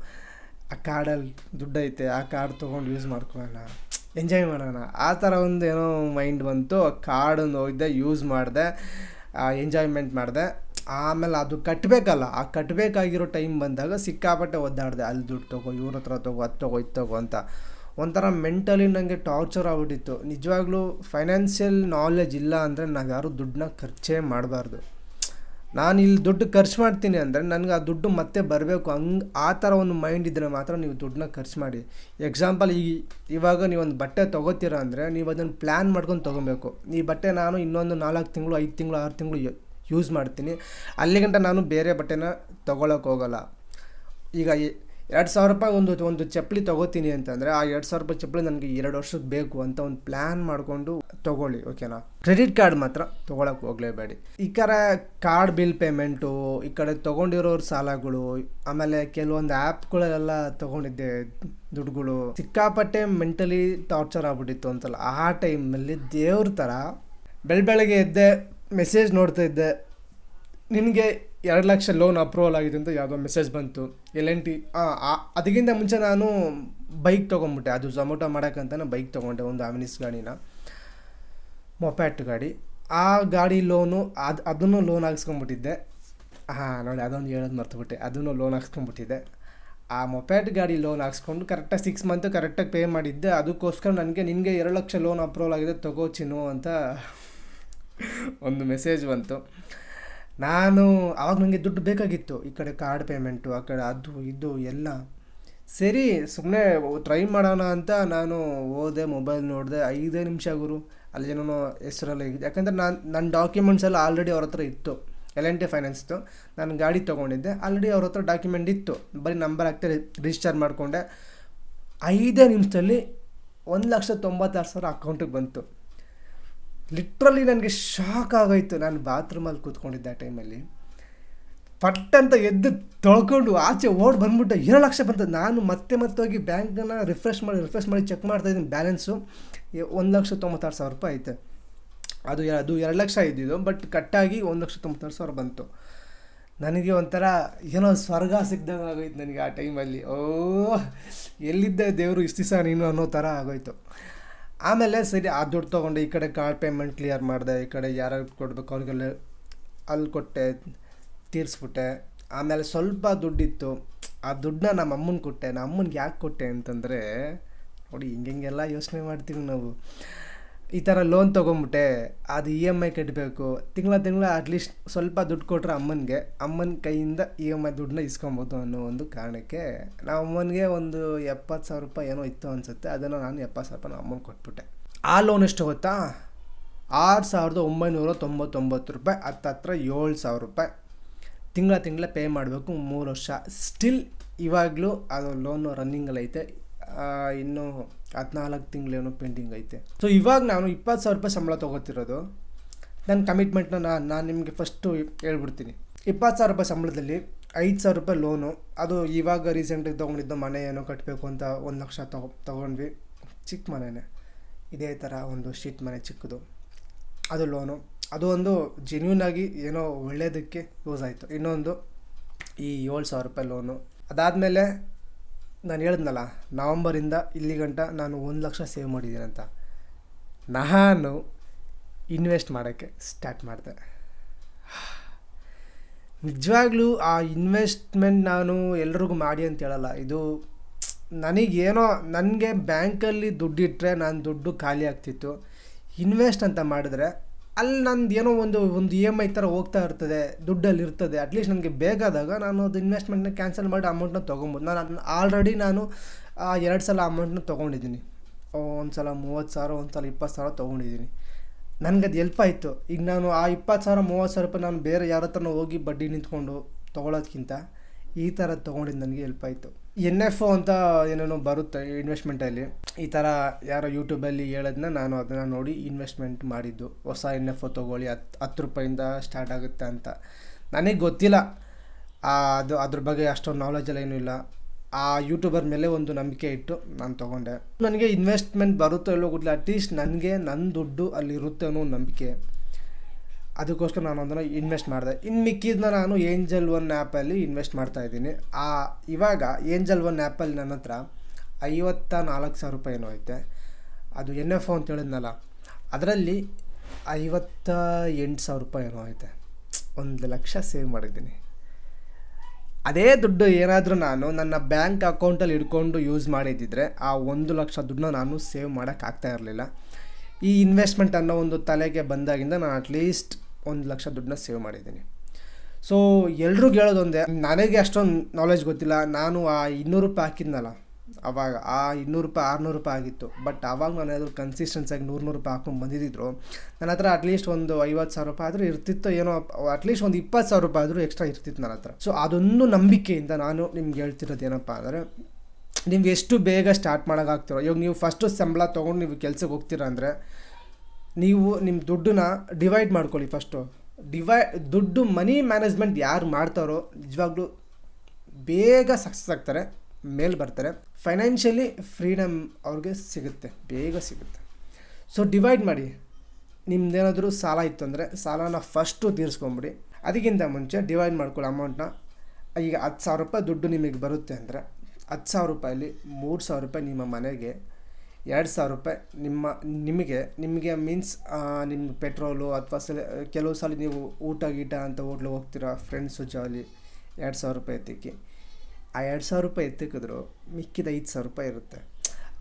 ಆ ಕಾರ್ಡಲ್ಲಿ ದುಡ್ಡೈತೆ, ಆ ಕಾರ್ಡ್ ತೊಗೊಂಡು ಯೂಸ್ ಮಾಡ್ಕೊಳ್ಳೋಣ, ಎಂಜಾಯ್ ಮಾಡೋಣ, ಆ ಥರ ಒಂದು ಏನೋ ಮೈಂಡ್ ಬಂತು. ಆ ಕಾರ್ಡನ್ನು ಹೋಗಿದ್ದೆ, ಯೂಸ್ ಮಾಡಿದೆ, ಎಂಜಾಯ್ಮೆಂಟ್ ಮಾಡಿದೆ. ಆಮೇಲೆ ಅದು ಕಟ್ಟಬೇಕಲ್ಲ, ಆ ಕಟ್ಟಬೇಕಾಗಿರೋ ಟೈಮ್ ಬಂದಾಗ ಸಿಕ್ಕಾಪಟ್ಟೆ ಒದ್ದಾಡಿದೆ. ಅಲ್ಲಿ ದುಡ್ಡು ತೊಗೋ, ಇವ್ರ ಹತ್ರ ತೊಗೋ, ಅದು ತೊಗೋ, ಇದು ತೊಗೋ ಅಂತ ಒಂಥರ ಮೆಂಟಲಿ ನನಗೆ ಟಾರ್ಚರ್ ಆಗ್ಬಿಟ್ಟಿತ್ತು. ನಿಜವಾಗ್ಲೂ ಫೈನಾನ್ಷಿಯಲ್ ನಾಲೆಜ್ ಇಲ್ಲ ಅಂದರೆ ನಾವು ಯಾರೂ ದುಡ್ಡನ್ನ ಖರ್ಚೇ ಮಾಡಬಾರ್ದು. ನಾನು ಇಲ್ಲಿ ದುಡ್ಡು ಖರ್ಚು ಮಾಡ್ತೀನಿ ಅಂದರೆ ನನಗೆ ಆ ದುಡ್ಡು ಮತ್ತೆ ಬರಬೇಕು, ಹಂಗೆ ಆ ಥರ ಒಂದು ಮೈಂಡ್ ಇದ್ದರೆ ಮಾತ್ರ ನೀವು ದುಡ್ಡನ್ನ ಖರ್ಚು ಮಾಡಿ. ಎಕ್ಸಾಂಪಲ್ ಇವಾಗ ನೀವೊಂದು ಬಟ್ಟೆ ತೊಗೋತೀರ ಅಂದರೆ ನೀವು ಅದನ್ನು ಪ್ಲ್ಯಾನ್ ಮಾಡ್ಕೊಂಡು ತೊಗೊಬೇಕು. ಈ ಬಟ್ಟೆ ನಾನು ಇನ್ನೊಂದು 4 ತಿಂಗಳು 5 ತಿಂಗಳು 6 ತಿಂಗಳು ಯೂಸ್ ಮಾಡ್ತೀನಿ, ಅಲ್ಲಿಗಂಟ ನಾನು ಬೇರೆ ಬಟ್ಟೆನ ತೊಗೊಳಕ್ಕೆ ಹೋಗೋಲ್ಲ. ಈಗ 2,000 ರೂಪಾಯಿ ಒಂದು ಚಪ್ಪಲಿ ತೊಗೋತೀನಿ ಅಂತಂದರೆ ಆ 2,000 ರೂಪಾಯಿ ಚಪ್ಪಲಿ ನನಗೆ 2 ವರ್ಷಕ್ಕೆ ಬೇಕು ಅಂತ ಒಂದು ಪ್ಲ್ಯಾನ್ ಮಾಡಿಕೊಂಡು ತೊಗೊಳ್ಳಿ, ಓಕೆನಾ. ಕ್ರೆಡಿಟ್ ಕಾರ್ಡ್ ಮಾತ್ರ ತೊಗೊಳಕ್ಕೆ ಹೋಗಲೇಬೇಡಿ. ಈ ಕಡೆ ಕಾರ್ಡ್ ಬಿಲ್ ಪೇಮೆಂಟು, ಈ ಕಡೆ ತೊಗೊಂಡಿರೋರ ಸಾಲಗಳು, ಆಮೇಲೆ ಕೆಲವೊಂದು ಆ್ಯಪ್ಗಳೆಲ್ಲ ತೊಗೊಂಡಿದ್ದೆ ದುಡ್ಡುಗಳು, ಸಿಕ್ಕಾಪಟ್ಟೆ ಮೆಂಟಲಿ ಟಾರ್ಚರ್ ಆಗ್ಬಿಟ್ಟಿತ್ತು ಅಂತಲ್ಲ. ಆ ಟೈಮಲ್ಲಿ ದೇವ್ರ ಥರ ಬೆಳಗ್ಗೆ ಎದ್ದೆ ಮೆಸೇಜ್ ನೋಡ್ತಾ ಇದ್ದೆ, ನಿನಗೆ 2 ಲಕ್ಷ ಲೋನ್ ಅಪ್ರೂವಲ್ ಆಗಿದೆ ಅಂತ ಯಾವುದೋ ಮೆಸೇಜ್ ಬಂತು. L&T ಅದಕ್ಕಿಂತ ಮುಂಚೆ ನಾನು ಬೈಕ್ ತೊಗೊಂಬಿಟ್ಟೆ, ಅದು ಝೊಮೊಟೊ ಮಾಡೋಕ್ಕಂತ ಬೈಕ್ ತೊಗೊಂಡೆ, ಒಂದು ಅವೆನಿಸ್ ಗಾಡಿನ, ಮೊಪ್ಯಾಟ್ ಗಾಡಿ. ಆ ಗಾಡಿ ಲೋನು ಅದನ್ನು ಲೋನ್ ಹಾಕ್ಸ್ಕೊಂಬಿಟ್ಟಿದ್ದೆ. ನೋಡಿ ಅದೊಂದು ಹೇಳೋದು ಮರ್ತುಬಿಟ್ಟೆ, ಅದನ್ನು ಲೋನ್ ಹಾಕ್ಸ್ಕೊಂಬಿಟ್ಟಿದ್ದೆ. ಆ ಮೊಪ್ಯಾಟ್ ಗಾಡಿ ಲೋನ್ ಹಾಕ್ಸ್ಕೊಂಡು ಕರೆಕ್ಟಾಗಿ 6 ಮಂತ್ ಕರೆಕ್ಟಾಗಿ ಪೇ ಮಾಡಿದ್ದೆ. ಅದಕ್ಕೋಸ್ಕರ ನಿನಗೆ 2 ಲಕ್ಷ ಲೋನ್ ಅಪ್ರೂವಲ್ ಆಗಿದೆ, ತಗೋ ಚಿನ್ನು ಅಂತ ಒಂದು ಮೆಸೇಜ್ ಬಂತು. ನಾನು ಆವಾಗ ನನಗೆ ದುಡ್ಡು ಬೇಕಾಗಿತ್ತು, ಈ ಕಡೆ ಕಾರ್ಡ್ ಪೇಮೆಂಟು, ಆ ಕಡೆ ಅದು ಇದು ಎಲ್ಲ ಸರಿ, ಸುಮ್ಮನೆ ಟ್ರೈ ಮಾಡೋಣ ಅಂತ ನಾನು ಹೋದೆ, ಮೊಬೈಲ್ ನೋಡಿದೆ. 5 ನಿಮಿಷ ಗುರು ಅಲ್ಲಿ ಏನೋ ಹೆಸರೆಲ್ಲ ಇದೆ, ಯಾಕಂದರೆ ನನ್ನ ಡಾಕ್ಯುಮೆಂಟ್ಸ್ ಎಲ್ಲ ಆಲ್ರೆಡಿ ಅವ್ರ ಹತ್ರ ಇತ್ತು. L&T ಫೈನಾನ್ಸ್ದು ನಾನು ಗಾಡಿ ತೊಗೊಂಡಿದ್ದೆ, ಆಲ್ರೆಡಿ ಅವ್ರ ಹತ್ರ ಡಾಕ್ಯುಮೆಂಟ್ ಇತ್ತು. ಬರೀ ನಂಬರ್ ಹಾಕ್ತಾ ರಿಜಿಸ್ಟರ್ ಮಾಡಿಕೊಂಡೆ. 5 ನಿಮಿಷದಲ್ಲಿ 1,96,000 ಅಕೌಂಟಿಗೆ ಬಂತು. ಲಿಟ್ರಲಿ ನನಗೆ ಶಾಕ್ ಆಗೋಯ್ತು. ನಾನು ಬಾತ್ರೂಮಲ್ಲಿ ಕೂತ್ಕೊಂಡಿದ್ದೆ ಆ ಟೈಮಲ್ಲಿ, ಪಟ್ ಅಂತ ಎದ್ದು ತೊಳ್ಕೊಂಡು ಆಚೆ ಓಡಿ ಬಂದ್ಬಿಟ್ಟೆ. 2 ಲಕ್ಷ ಬಂತು. ನಾನು ಮತ್ತೆ ಹೋಗಿ ಬ್ಯಾಂಕನ್ನು ರಿಫ್ರೆಶ್ ಮಾಡಿ ಚೆಕ್ ಮಾಡ್ತಾಯಿದ್ದೀನಿ, ಬ್ಯಾಲೆನ್ಸು 1,96,000 ರೂಪಾಯಿ ಐತೆ. ಅದು 2 ಲಕ್ಷ ಇದ್ದಿದ್ದು, ಬಟ್ ಕಟ್ಟಾಗಿ 1,96,000 ಬಂತು. ನನಗೆ ಒಂಥರ ಏನೋ ಸ್ವರ್ಗ ಸಿಕ್ದಂಗೆ ಆಗೋಯ್ತು ನನಗೆ ಆ ಟೈಮಲ್ಲಿ. ಎಲ್ಲಿದ್ದೆ ದೇವರು ಇಷ್ಟು ದಿವಸ ನೀನು ಅನ್ನೋ ಥರ ಆಗೋಯ್ತು. ಆಮೇಲೆ ಸರಿ ಆ ದುಡ್ಡು ತೊಗೊಂಡೆ, ಈ ಕಡೆ ಕಾರ್ಡ್ ಪೇಮೆಂಟ್ ಕ್ಲಿಯರ್ ಮಾಡಿದೆ, ಈ ಕಡೆ ಯಾರು ಕೊಡಬೇಕು ಅವ್ರಿಗೆಲ್ಲ ಅಲ್ಲಿ ಕೊಟ್ಟೆ, ತೀರಿಸ್ಬಿಟ್ಟೆ. ಆಮೇಲೆ ಸ್ವಲ್ಪ ದುಡ್ಡಿತ್ತು, ಆ ದುಡ್ಡನ್ನ ನಮ್ಮ ಅಮ್ಮನಿಗೆ ಕೊಟ್ಟೆ. ನಮ್ಮ ಅಮ್ಮನಿಗೆ ಯಾಕೆ ಕೊಟ್ಟೆ ಅಂತಂದರೆ, ನೋಡಿ ಹಿಂಗೆಲ್ಲ ಯೋಚನೆ ಮಾಡ್ತೀವಿ ನಾವು. ಈ ಥರ ಲೋನ್ ತೊಗೊಂಬಿಟ್ಟೆ, ಅದು EMI ಕಟ್ಟಬೇಕು, ತಿಂಗಳ ಅಟ್ಲೀಸ್ಟ್ ಸ್ವಲ್ಪ ದುಡ್ಡು ಕೊಟ್ಟರೆ ಅಮ್ಮನ ಕೈಯಿಂದ EMI ದುಡ್ಡನ್ನ ಇಸ್ಕೊಬೋದು ಅನ್ನೋ ಒಂದು ಕಾರಣಕ್ಕೆ ನಾವು ಅಮ್ಮನಿಗೆ ಒಂದು 70,000 ರೂಪಾಯಿ ಏನೋ ಇತ್ತು ಅನಿಸುತ್ತೆ, ಅದನ್ನು ನಾನು 70,000 ರೂಪಾಯಿ ಅಮ್ಮನಿಗೆ ಕೊಟ್ಬಿಟ್ಟೆ. ಆ ಲೋನ್ ಎಷ್ಟು ಗೊತ್ತಾ, 6,999 ರೂಪಾಯಿ, ಹತ್ರ 7,000 ರೂಪಾಯಿ ತಿಂಗಳ ಪೇ ಮಾಡಬೇಕು, 3 ವರ್ಷ. ಸ್ಟಿಲ್ ಇವಾಗಲೂ ಅದು ಲೋನು ರನ್ನಿಂಗಲ್ಲೈತೆ, ಇನ್ನೂ 14 ತಿಂಗಳೇನೋ ಪೆಂಡಿಂಗ್ ಐತೆ. ಸೊ ಇವಾಗ ನಾನು 20,000 ರೂಪಾಯಿ ಸಂಬಳ ತೊಗೋತಿರೋದು. ನನ್ನ ಕಮಿಟ್ಮೆಂಟ್ನ ನಾನು ನಿಮಗೆ ಫಸ್ಟು ಹೇಳ್ಬಿಡ್ತೀನಿ. 20,000 ರೂಪಾಯಿ ಸಂಬಳದಲ್ಲಿ 5,000 ರೂಪಾಯಿ ಲೋನು, ಅದು ಇವಾಗ ರೀಸೆಂಟಾಗಿ ತೊಗೊಂಡಿದ್ದು ಮನೆ ಏನೋ ಕಟ್ಟಬೇಕು ಅಂತ 1 ಲಕ್ಷ ತೊಗೊಂಡ್ವಿ. ಚಿಕ್ಕ ಮನೆಯೇ, ಇದೇ ಥರ ಒಂದು ಶೀಟ್ ಮನೆ ಚಿಕ್ಕದು, ಅದು ಲೋನು. ಅದು ಒಂದು ಜೆನ್ಯೂನಾಗಿ ಏನೋ ಒಳ್ಳೆಯದಕ್ಕೆ ಯೂಸ್ ಆಯಿತು. ಇನ್ನೊಂದು ಈ 7,000 ರೂಪಾಯಿ ಲೋನು. ಅದಾದಮೇಲೆ ನಾನು ಹೇಳಿದ್ನಲ್ಲ, ನವಂಬರಿಂದ ಇಲ್ಲಿ ಗಂಟ ನಾನು 1 ಲಕ್ಷ ಸೇವ್ ಮಾಡಿದ್ದೀನಿ ಅಂತ. ನಾನು ಇನ್ವೆಸ್ಟ್ ಮಾಡೋಕ್ಕೆ ಸ್ಟಾರ್ಟ್ ಮಾಡಿದೆ. ನಿಜವಾಗ್ಲೂ ಆ ಇನ್ವೆಸ್ಟ್ಮೆಂಟ್ ನಾನು ಎಲ್ರಿಗೂ ಮಾಡಿ ಅಂತ ಹೇಳಲ್ಲ. ಇದು ನನಗೆ ಬ್ಯಾಂಕಲ್ಲಿ ದುಡ್ಡಿಟ್ಟರೆ ನಾನು ದುಡ್ಡು ಖಾಲಿ ಆಗ್ತಿತ್ತು. ಇನ್ವೆಸ್ಟ್ ಅಂತ ಮಾಡಿದ್ರೆ ಅಲ್ಲಿ ನಂದು ಏನೋ ಒಂದು EMI ಥರ ಹೋಗ್ತಾ ಇರ್ತದೆ, ದುಡ್ಡಲ್ಲಿ ಇರ್ತದೆ. ಅಟ್ಲೀಸ್ಟ್ ನನಗೆ ಬೇಕಾದಾಗ ನಾನು ಅದು ಇನ್ವೆಸ್ಟ್ಮೆಂಟ್ನ ಕ್ಯಾನ್ಸಲ್ ಮಾಡಿ ಅಮೌಂಟ್ನ ತೊಗೊಬೋದು. ನಾನು ಅದನ್ನ ಆಲ್ರೆಡಿ 2 ಸಲ ಅಮೌಂಟ್ನ ತೊಗೊಂಡಿದ್ದೀನಿ. ಒಂದು ಸಲ 30,000, ಒಂದು ಸಲ 20,000 ತೊಗೊಂಡಿದ್ದೀನಿ. ನನಗೆ ಅದು ಹೆಲ್ಪ್ ಆಯಿತು. ಈಗ ನಾನು ಆ 20,000 30,000 ರೂಪಾಯಿ ನಾನು ಬೇರೆ ಯಾರ ಹತ್ರನೂ ಹೋಗಿ ಬಡ್ಡಿ ನಿಂತ್ಕೊಂಡು ತೊಗೊಳೋದ್ಕಿಂತ ಈ ಥರ ತೊಗೊಂಡಿದ್ದು ನನಗೆ ಹೆಲ್ಪ್ ಆಯಿತು. NFO ಅಂತ ಏನೇನೋ ಬರುತ್ತೆ ಇನ್ವೆಸ್ಟ್ಮೆಂಟಲ್ಲಿ. ಈ ಥರ ಯಾರೋ ಯೂಟ್ಯೂಬಲ್ಲಿ ಹೇಳೋದನ್ನ ನಾನು ಅದನ್ನು ನೋಡಿ ಇನ್ವೆಸ್ಟ್ಮೆಂಟ್ ಮಾಡಿದ್ದು. ಹೊಸ NFO ತೊಗೊಳ್ಳಿ, 10 ರೂಪಾಯಿಂದ ಸ್ಟಾರ್ಟ್ ಆಗುತ್ತೆ ಅಂತ. ನನಗೆ ಗೊತ್ತಿಲ್ಲ, ಅದ್ರ ಬಗ್ಗೆ ಅಷ್ಟೊಂದು ನಾಲೆಜೆಲ್ಲ ಏನೂ ಇಲ್ಲ. ಆ ಯೂಟ್ಯೂಬರ್ ಮೇಲೆ ಒಂದು ನಂಬಿಕೆ ಇಟ್ಟು ನಾನು ತೊಗೊಂಡೆ. ನನಗೆ ಇನ್ವೆಸ್ಟ್ಮೆಂಟ್ ಬರುತ್ತೋ ಇಲ್ಲೋ ಗೊತ್ತಿಲ್ಲ, ಅಟ್ಲೀಸ್ಟ್ ನನಗೆ ನನ್ನ ದುಡ್ಡು ಅಲ್ಲಿರುತ್ತೆ ಅನ್ನೋ ಒಂದು ನಂಬಿಕೆ. ಅದಕ್ಕೋಸ್ಕರ ನಾನು ಅದನ್ನು ಇನ್ವೆಸ್ಟ್ ಮಾಡಿದೆ. ಇನ್ನು ಮಿಕ್ಕಿದ್ದನ್ನ ನಾನು ಏಂಜಲ್ ಒನ್ ಆ್ಯಪಲ್ಲಿ ಇನ್ವೆಸ್ಟ್ ಮಾಡ್ತಾಯಿದ್ದೀನಿ. ಇವಾಗ ಏಂಜಲ್ ಒನ್ ಆ್ಯಪಲ್ಲಿ ನನ್ನ ಹತ್ರ 54,000 ರೂಪಾಯಿ ಏನೋ ಐತೆ. ಅದು NFO ಅಂತ ಹೇಳಿದ್ನಲ್ಲ, ಅದರಲ್ಲಿ 58,000 ರೂಪಾಯಿ ಏನೋ ಐತೆ. 1 ಲಕ್ಷ ಸೇವ್ ಮಾಡಿದ್ದೀನಿ. ಅದೇ ದುಡ್ಡು ಏನಾದರೂ ನಾನು ನನ್ನ ಬ್ಯಾಂಕ್ ಅಕೌಂಟಲ್ಲಿ ಇಟ್ಕೊಂಡು ಯೂಸ್ ಮಾಡಿದ್ದಿದ್ರೆ ಆ 1 ಲಕ್ಷ ದುಡ್ಡನ್ನ ನಾನು ಸೇವ್ ಮಾಡೋಕ್ಕಾಗ್ತಾ ಇರಲಿಲ್ಲ. ಈ ಇನ್ವೆಸ್ಟ್ಮೆಂಟ್ ಅನ್ನೋ ಒಂದು ತಲೆಗೆ ಬಂದಾಗಿಂದ ನಾನು ಅಟ್ಲೀಸ್ಟ್ 1 ಲಕ್ಷ ದುಡ್ಡನ್ನ ಸೇವ್ ಮಾಡಿದ್ದೀನಿ. ಸೊ ಎಲ್ರಿಗೂ ಹೇಳೋದೊಂದೇ, ನನಗೆ ಅಷ್ಟೊಂದು ನಾಲೆಜ್ ಗೊತ್ತಿಲ್ಲ. ನಾನು ಆ 200 ರೂಪಾಯಿ ಹಾಕಿದ್ನಲ್ಲ ಅವಾಗ, ಆ 200 ರೂಪಾಯಿ 600 ರೂಪಾಯಿ ಆಗಿತ್ತು. ಬಟ್ ಆವಾಗ ನಾನು ಏನಾದರೂ ಕನ್ಸಿಸ್ಟೆನ್ಸಾಗಿ 100 ರೂಪಾಯಿ ಹಾಕೊಂಡು ಬಂದಿದ್ದರು, ನನ್ನ ಹತ್ರ ಅಟ್ಲೀಸ್ಟ್ ಒಂದು 50,000 ರೂಪಾಯಿ ಆದರೂ ಇರ್ತಿತ್ತು ಏನೋ, ಅಟ್ಲೀಸ್ಟ್ ಒಂದು 20,000 ರೂಪಾಯಿ ಆದರೂ ಎಕ್ಸ್ಟ್ರಾ ಇರ್ತಿತ್ತು ನನ್ನ ಹತ್ರ. ಸೊ ಅದೊಂದು ನಂಬಿಕೆಯಿಂದ ನಾನು ನಿಮ್ಗೆ ಹೇಳ್ತಿರೋದು ಏನಪ್ಪ ಅಂದರೆ, ನೀವು ಎಷ್ಟು ಬೇಗ ಸ್ಟಾರ್ಟ್ ಮಾಡೋಕ್ಕಾಗ್ತಿರೋ, ಇವಾಗ ನೀವು ಫಸ್ಟು ಸಂಬಳ ತೊಗೊಂಡು ನೀವು ಕೆಲ್ಸಕ್ಕೆ ಹೋಗ್ತೀರಾ ಅಂದರೆ, ನೀವು ನಿಮ್ಮ ದುಡ್ಡನ್ನ ಡಿವೈಡ್ ಮಾಡ್ಕೊಳ್ಳಿ ಫಸ್ಟು. ದುಡ್ಡು ಮನಿ ಮ್ಯಾನೇಜ್ಮೆಂಟ್ ಯಾರು ಮಾಡ್ತಾರೋ ನಿಜವಾಗ್ಲೂ ಬೇಗ ಸಕ್ಸಸ್ ಆಗ್ತಾರೆ, ಮೇಲೆ ಬರ್ತಾರೆ, ಫೈನಾನ್ಷಿಯಲಿ ಫ್ರೀಡಮ್ ಅವ್ರಿಗೆ ಸಿಗುತ್ತೆ, ಬೇಗ ಸಿಗುತ್ತೆ. ಸೊ ಡಿವೈಡ್ ಮಾಡಿ. ನಿಮ್ದೇನಾದರೂ ಸಾಲ ಇತ್ತು ಅಂದರೆ ಸಾಲನ ಫಸ್ಟು ತೀರಿಸ್ಕೊಂಬಿಡಿ. ಅದಕ್ಕಿಂತ ಮುಂಚೆ ಡಿವೈಡ್ ಮಾಡ್ಕೊಳ್ಳಿ ಅಮೌಂಟ್ನ. ಈಗ 10,000 ರೂಪಾಯಿ ದುಡ್ಡು ನಿಮಗೆ ಬರುತ್ತೆ ಅಂದರೆ 10,000 ರೂಪಾಯಲ್ಲಿ 3,000 ರೂಪಾಯಿ ನಿಮ್ಮ ಮನೆಗೆ, 2,000 ರೂಪಾಯಿ ನಿಮಗೆ ಮೀನ್ಸ್ ನಿಮ್ಮ ಪೆಟ್ರೋಲು ಅಥವಾ ಕೆಲವು ಸಲ ನೀವು ಊಟ ಅಂತ ಹೋಟ್ಲಿಗೆ ಹೋಗ್ತೀರಾ ಫ್ರೆಂಡ್ಸು ಜಾಲಿ, 2,000 ರೂಪಾಯಿ ಎತ್ತಿಕ್ಕಿ. ಆ 2,000 ರೂಪಾಯಿ ಎತ್ತಿಕಿದ್ರು ಮಿಕ್ಕಿದ 5,000 ರೂಪಾಯಿ ಇರುತ್ತೆ.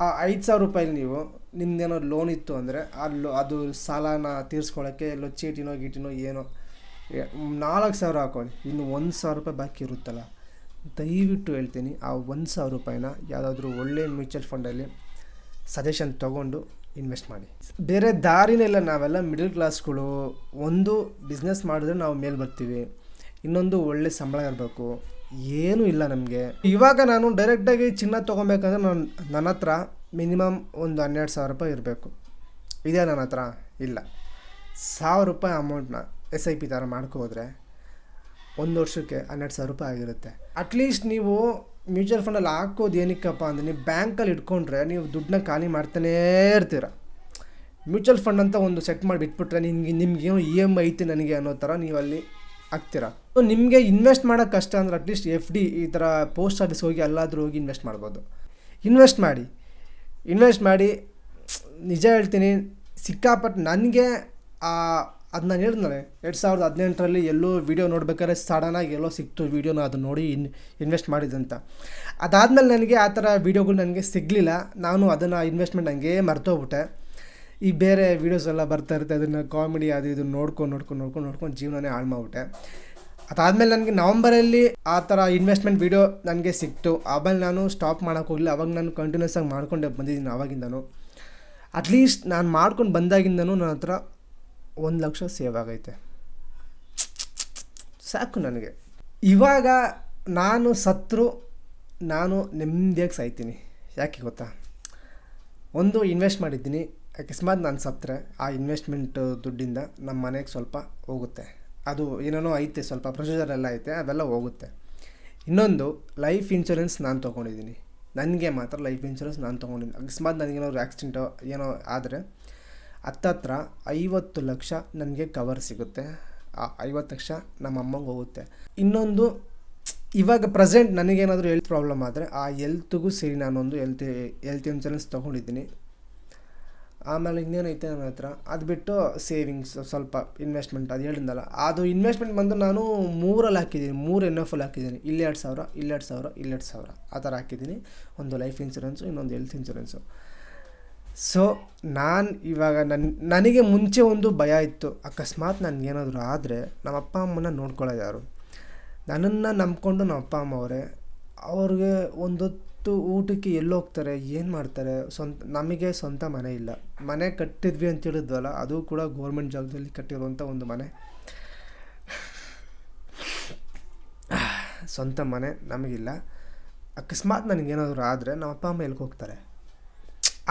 ಆ 5,000 ರೂಪಾಯಲ್ಲಿ ನೀವು ನಿಮ್ದೇನೋ ಲೋನ್ ಇತ್ತು ಅಂದರೆ ಅದು ಸಾಲನ ತೀರಿಸ್ಕೊಳ್ಳೋಕ್ಕೆ ಎಲ್ಲೋ ಚೀಟಿನೋ ಏನೋ 4,000 ಹಾಕೊಳ್ಳಿ, ಇನ್ನು 1,000 ರೂಪಾಯಿ ಬಾಕಿ ಇರುತ್ತಲ್ಲ. ದಯವಿಟ್ಟು ಹೇಳ್ತೀನಿ, ಆ 1,000 ರೂಪಾಯಿನ ಯಾವುದಾದ್ರೂ ಒಳ್ಳೆ ಮ್ಯೂಚುವಲ್ ಫಂಡಲ್ಲಿ ಸಜೆಷನ್ ತೊಗೊಂಡು ಇನ್ವೆಸ್ಟ್ ಮಾಡಿ. ಬೇರೆ ದಾರಿನೆಲ್ಲ, ನಾವೆಲ್ಲ ಮಿಡಲ್ ಕ್ಲಾಸ್ಗಳು. ಒಂದು ಬಿಸ್ನೆಸ್ ಮಾಡಿದ್ರೆ ನಾವು ಮೇಲೆ ಬರ್ತೀವಿ, ಇನ್ನೊಂದು ಒಳ್ಳೆ ಸಂಬಳ ಇರಬೇಕು, ಏನೂ ಇಲ್ಲ ನಮಗೆ. ಇವಾಗ ನಾನು ಡೈರೆಕ್ಟಾಗಿ ಚಿನ್ನ ತೊಗೊಬೇಕಂದ್ರೆ ನನ್ನ ಹತ್ರ ಮಿನಿಮಮ್ ಒಂದು 12,000 ರೂಪಾಯಿ ಇರಬೇಕು. ಇದೇ ನನ್ನ ಹತ್ರ ಇಲ್ಲ. 1,000 ರೂಪಾಯಿ ಅಮೌಂಟ್ನ SIP ಥರ ಮಾಡ್ಕೋದ್ರೆ 1 ವರ್ಷಕ್ಕೆ 12,000 ರೂಪಾಯಿ ಆಗಿರುತ್ತೆ. ಅಟ್ಲೀಸ್ಟ್ ನೀವು ಮ್ಯೂಚುವಲ್ ಫಂಡಲ್ಲಿ ಹಾಕೋದು ಏನಕ್ಕಪ್ಪ ಅಂದರೆ, ನೀವು ಬ್ಯಾಂಕಲ್ಲಿ ಇಟ್ಕೊಂಡ್ರೆ ನೀವು ದುಡ್ಡನ್ನ ಖಾಲಿ ಮಾಡ್ತಾನೇ ಇರ್ತೀರ. ಮ್ಯೂಚುವಲ್ ಫಂಡ್ ಅಂತ ಒಂದು ಸೆಟ್ ಮಾಡಿ ಬಿಟ್ಬಿಟ್ರೆ ನಿಮ್ಗೇನೋ EMI ಐತೆ ನನಗೆ ಅನ್ನೋ ಥರ ನೀವು ಅಲ್ಲಿ ಆಗ್ತೀರಾ. ಸೊ ನಿಮಗೆ ಇನ್ವೆಸ್ಟ್ ಮಾಡೋಕ್ಕೆ ಕಷ್ಟ ಅಂದರೆ ಅಟ್ಲೀಸ್ಟ್ FD ಈ ಥರ ಪೋಸ್ಟ್ ಆಫೀಸ್ ಹೋಗಿ ಎಲ್ಲಾದರೂ ಹೋಗಿ ಇನ್ವೆಸ್ಟ್ ಮಾಡ್ಬೋದು. ಇನ್ವೆಸ್ಟ್ ಮಾಡಿ ನಿಜ ಹೇಳ್ತೀನಿ, ಸಿಕ್ಕಾಪಟ್ಟು ನನಗೆ ಅದು ನಾನು ಹೇಳಿದ್ನಲ್ಲ 2018ರಲ್ಲಿ ಎಲ್ಲೋ ವೀಡಿಯೋ ನೋಡ್ಬೇಕಾದ್ರೆ ಸಡನ್ನಾಗಿ ಎಲ್ಲೋ ಸಿಕ್ತು ವೀಡಿಯೋನ, ಅದು ನೋಡಿ ಇನ್ವೆಸ್ಟ್ ಮಾಡಿದಂತ. ಅದಾದಮೇಲೆ ನನಗೆ ಆ ಥರ ವೀಡಿಯೋಗಳು ನನಗೆ ಸಿಗಲಿಲ್ಲ. ನಾನು ಅದನ್ನು ಇನ್ವೆಸ್ಟ್ಮೆಂಟ್ ಹಂಗೆ ಮರ್ತೋಗ್ಬಿಟ್ಟೆ. ಈ ಬೇರೆ ವೀಡಿಯೋಸ್ ಎಲ್ಲ ಬರ್ತಾ ಇರುತ್ತೆ, ಅದನ್ನು ಕಾಮಿಡಿ ಅದು ಇದು ನೋಡ್ಕೊಂಡು ಜೀವನನೇ ಹಾಳು ಮಾಡಿಬಿಟ್ಟೆ. ಅದಾದಮೇಲೆ ನನಗೆ ನವಂಬರಲ್ಲಿ ಆ ಥರ ಇನ್ವೆಸ್ಟ್ಮೆಂಟ್ ವೀಡಿಯೋ ನನಗೆ ಸಿಕ್ತು. ಆಮೇಲೆ ನಾನು ಸ್ಟಾಪ್ ಮಾಡೋಕ್ಕೆ ಹೋಗಲಿಲ್ಲ. ಅವಾಗ ನಾನು ಕಂಟಿನ್ಯೂಸ್ ಆಗಿ ಮಾಡ್ಕೊಂಡೆ ಬಂದಿದ್ದೀನಿ. ಆವಾಗಿಂದನು ಅಟ್ಲೀಸ್ಟ್ ನಾನು ಮಾಡ್ಕೊಂಡು ಬಂದಾಗಿಂದನೂ ನನ್ನ ಹತ್ರ 1 ಲಕ್ಷ ಸೇವ್ ಆಗೈತೆ, ಸಾಕು ನನಗೆ. ಇವಾಗ ನಾನು ಸತ್ರು ನಾನು ನೆಮ್ಮದಿಯಾಗಿ ಸಾಯ್ತೀನಿ. ಯಾಕೆ ಗೊತ್ತಾ? ಒಂದು ಇನ್ವೆಸ್ಟ್ ಮಾಡಿದ್ದೀನಿ, ಅಕಸ್ಮಾತ್ ನಾನು ಸತ್ತರೆ ಆ ಇನ್ವೆಸ್ಟ್ಮೆಂಟ್ ದುಡ್ಡಿಂದ ನಮ್ಮ ಮನೆಗೆ ಸ್ವಲ್ಪ ಹೋಗುತ್ತೆ. ಅದು ಏನೇನೋ ಐತೆ, ಸ್ವಲ್ಪ ಪ್ರೊಸೀಜರೆಲ್ಲ ಐತೆ, ಅವೆಲ್ಲ ಹೋಗುತ್ತೆ. ಇನ್ನೊಂದು ಲೈಫ್ ಇನ್ಶೂರೆನ್ಸ್ ನಾನು ತೊಗೊಂಡಿದ್ದೀನಿ. ನನಗೆ ಮಾತ್ರ ಲೈಫ್ ಇನ್ಶೂರೆನ್ಸ್ ನಾನು ತೊಗೊಂಡಿದ್ದೀನಿ. ಅಕಸ್ಮಾತ್ ನನಗೇನಾದ್ರು ಆಕ್ಸಿಡೆಂಟೋ ಏನೋ ಆದರೆ ಹತ್ತತ್ರ 50 ಲಕ್ಷ ನನಗೆ ಕವರ್ ಸಿಗುತ್ತೆ. ಆ 50 ಲಕ್ಷ ನಮ್ಮ ಅಮ್ಮಂಗೆ ಹೋಗುತ್ತೆ. ಇನ್ನೊಂದು, ಇವಾಗ ಪ್ರೆಸೆಂಟ್ ನನಗೇನಾದರೂ ಹೆಲ್ತ್ ಪ್ರಾಬ್ಲಮ್ ಆದರೆ ಆ ಹೆಲ್ತ್ಗೂ ಸೇರಿ ನಾನೊಂದು ಹೆಲ್ತ್ ಇನ್ಶೂರೆನ್ಸ್ ತೊಗೊಂಡಿದ್ದೀನಿ. ಆಮೇಲೆ ಇನ್ನೇನೈತೆ ನನ್ನ ಹತ್ರ, ಅದು ಬಿಟ್ಟು ಸೇವಿಂಗ್ಸ್ ಸ್ವಲ್ಪ ಇನ್ವೆಸ್ಟ್ಮೆಂಟ್ ಅದು ಹೇಳಿದ್ನಲ್ಲ, ಅದು ಇನ್ವೆಸ್ಟ್ಮೆಂಟ್ ಬಂದು ನಾನು 3 ಹಾಕಿದ್ದೀನಿ. 3 NF ಹಾಕಿದ್ದೀನಿ. ಇಲ್ಲಿ 2,000, ಇಲ್ಲಿ 2,000, ಇಲ್ಲಿ 2,000 ಆ ಥರ ಹಾಕಿದ್ದೀನಿ. ಒಂದು ಲೈಫ್ ಇನ್ಶೂರೆನ್ಸು, ಇನ್ನೊಂದು ಹೆಲ್ತ್ ಇನ್ಶೂರೆನ್ಸು. ಸೊ ನಾನು ಇವಾಗ ನನಗೆ ಮುಂಚೆ ಒಂದು ಭಯ ಇತ್ತು, ಅಕಸ್ಮಾತ್ ನನಗೇನಾದರೂ ಆದರೆ ನಮ್ಮ ಅಪ್ಪ ಅಮ್ಮನ ನೋಡ್ಕೊಳ್ಳೋದು ಯಾರು? ನನ್ನನ್ನು ನಂಬ್ಕೊಂಡು ನಮ್ಮ ಅಪ್ಪ ಅಮ್ಮ ಅವ್ರಿಗೆ ಒಂದೊತ್ತು ಊಟಕ್ಕೆ ಎಲ್ಲೋಗ್ತಾರೆ, ಏನು ಮಾಡ್ತಾರೆ? ನಮಗೆ ಸ್ವಂತ ಮನೆ ಇಲ್ಲ. ಮನೆ ಕಟ್ಟಿದ್ವಿ ಅಂತ ಹೇಳಿದ್ವಲ್ಲ, ಅದು ಕೂಡ ಗೌರ್ಮೆಂಟ್ ಜಾಗದಲ್ಲಿ ಕಟ್ಟಿರುವಂಥ ಒಂದು ಮನೆ. ಸ್ವಂತ ಮನೆ ನಮಗಿಲ್ಲ. ಅಕಸ್ಮಾತ್ ನನಗೇನಾದರೂ ಆದರೆ ನಮ್ಮ ಅಪ್ಪ ಅಮ್ಮ ಎಲ್ಲಿಗೆ ಹೋಗ್ತಾರೆ?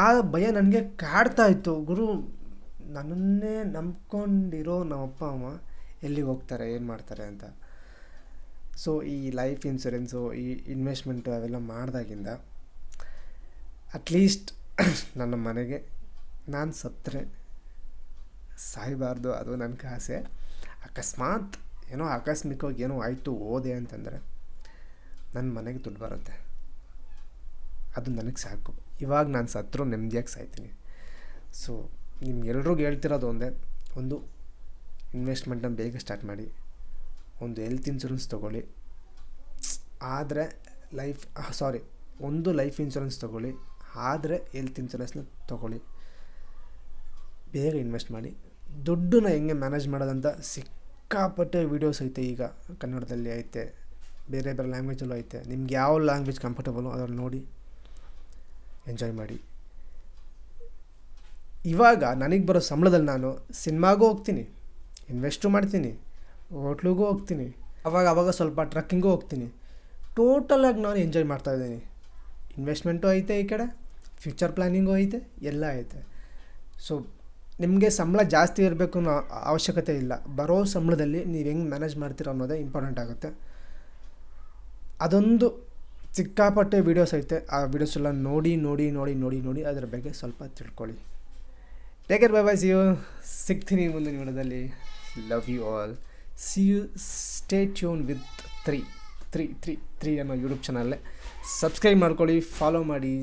ಆ ಭಯ ನನಗೆ ಕಾಡ್ತಾ ಇತ್ತು. ಗುರು, ನನ್ನನ್ನೇ ನಂಬ್ಕೊಂಡಿರೋ ನಮ್ಮ ಅಪ್ಪ ಅಮ್ಮ ಎಲ್ಲಿಗೆ ಹೋಗ್ತಾರೆ, ಏನು ಮಾಡ್ತಾರೆ ಅಂತ. ಸೊ ಈ ಲೈಫ್ ಇನ್ಶೂರೆನ್ಸು, ಈ ಇನ್ವೆಸ್ಟ್ಮೆಂಟು ಅವೆಲ್ಲ ಮಾಡಿದಾಗಿಂದ ಅಟ್ಲೀಸ್ಟ್ ನನ್ನ ಮನೆಗೆ ನಾನು ಸತ್ತರೆ ಸಾಯಬಾರ್ದು, ಅದು ನನಗೆ ಆಸೆ. ಅಕಸ್ಮಾತ್ ಏನೋ ಆಕಸ್ಮಿಕವಾಗಿ ಏನೋ ಆಯಿತು ಹೋದೆ ಅಂತಂದರೆ ನನ್ನ ಮನೆಗೆ ದುಡ್ಡು ಬರುತ್ತೆ, ಅದು ನನಗೆ ಸಾಕು. ಇವಾಗ ನಾನು ಸತ್ರು ನೆಮ್ಮದಿಯಾಗಿ ಸಾಯ್ತೀನಿ. ಸೊ ನಿಮ್ಗೆಲ್ರಿಗೂ ಹೇಳ್ತಿರೋದು ಒಂದೇ, ಒಂದು ಇನ್ವೆಸ್ಟ್ಮೆಂಟನ್ನು ಬೇಗ ಸ್ಟಾರ್ಟ್ ಮಾಡಿ, ಒಂದು ಹೆಲ್ತ್ ಇನ್ಶೂರೆನ್ಸ್ ತೊಗೊಳ್ಳಿ. ಆದರೆ ಒಂದು ಲೈಫ್ ಇನ್ಶೂರೆನ್ಸ್ ತೊಗೊಳ್ಳಿ, ಆದರೆ ಹೆಲ್ತ್ ಇನ್ಶೂರೆನ್ಸ್ನ ಬೇಗ ಇನ್ವೆಸ್ಟ್ ಮಾಡಿ. ದುಡ್ಡನ್ನ ಹೆಂಗೆ ಮ್ಯಾನೇಜ್ ಮಾಡೋದಂತ ಸಿಕ್ಕಾಪಟ್ಟೆ ವೀಡಿಯೋಸ್ ಐತೆ. ಈಗ ಕನ್ನಡದಲ್ಲಿ ಐತೆ, ಬೇರೆ ಬೇರೆ ಲ್ಯಾಂಗ್ವೇಜಲ್ಲೂ ಐತೆ. ನಿಮ್ಗೆ ಯಾವ ಲ್ಯಾಂಗ್ವೇಜ್ ಕಂಫರ್ಟಬಲು ಅದನ್ನು ನೋಡಿ ಎಂಜಾಯ್ ಮಾಡಿ. ಇವಾಗ ನನಗೆ ಬರೋ ಸಂಬಳದಲ್ಲಿ ನಾನು ಸಿನಿಮಾಗೂ ಹೋಗ್ತೀನಿ, ಇನ್ವೆಸ್ಟು ಮಾಡ್ತೀನಿ, ಹೋಟ್ಲಿಗೂ ಹೋಗ್ತೀನಿ, ಅವಾಗ ಸ್ವಲ್ಪ ಟ್ರಕ್ಕಿಂಗೂ ಹೋಗ್ತೀನಿ. ಟೋಟಲಾಗಿ ನಾನು ಎಂಜಾಯ್ ಮಾಡ್ತಾಯಿದ್ದೀನಿ. ಇನ್ವೆಸ್ಟ್ಮೆಂಟು ಐತೆ, ಈ ಕಡೆ ಫ್ಯೂಚರ್ ಪ್ಲ್ಯಾನಿಂಗು ಐತೆ, ಎಲ್ಲ ಐತೆ. ಸೊ ನಿಮಗೆ ಸಂಬಳ ಜಾಸ್ತಿ ಇರಬೇಕು ಅನ್ನೋ ಅವಶ್ಯಕತೆ ಇಲ್ಲ. ಬರೋ ಸಂಬಳದಲ್ಲಿ ನೀವು ಹೆಂಗೆ ಮ್ಯಾನೇಜ್ ಮಾಡ್ತೀರ ಅನ್ನೋದೇ ಇಂಪಾರ್ಟೆಂಟ್ ಆಗುತ್ತೆ. ಅದೊಂದು ಸಿಕ್ಕಾಪಟ್ಟೆ ವೀಡಿಯೋಸ್ ಐತೆ. ಆ ವೀಡಿಯೋಸ್ ಎಲ್ಲ ನೋಡಿ ಅದರ ಬಗ್ಗೆ ಸ್ವಲ್ಪ ತಿಳ್ಕೊಳ್ಳಿ. Take care, bye bye, see you. ಸಿಗ್ತೀನಿ ಮುಂದಿನ ವಿಡಿಯೋದಲ್ಲಿ. Love you all. See you. Stay tune with 3 ಅನ್ನೋ ಯೂಟ್ಯೂಬ್ ಚಾನಲ್ಲೇ. ಸಬ್ಸ್ಕ್ರೈಬ್ ಮಾಡ್ಕೊಳ್ಳಿ, ಫಾಲೋ ಮಾಡಿ,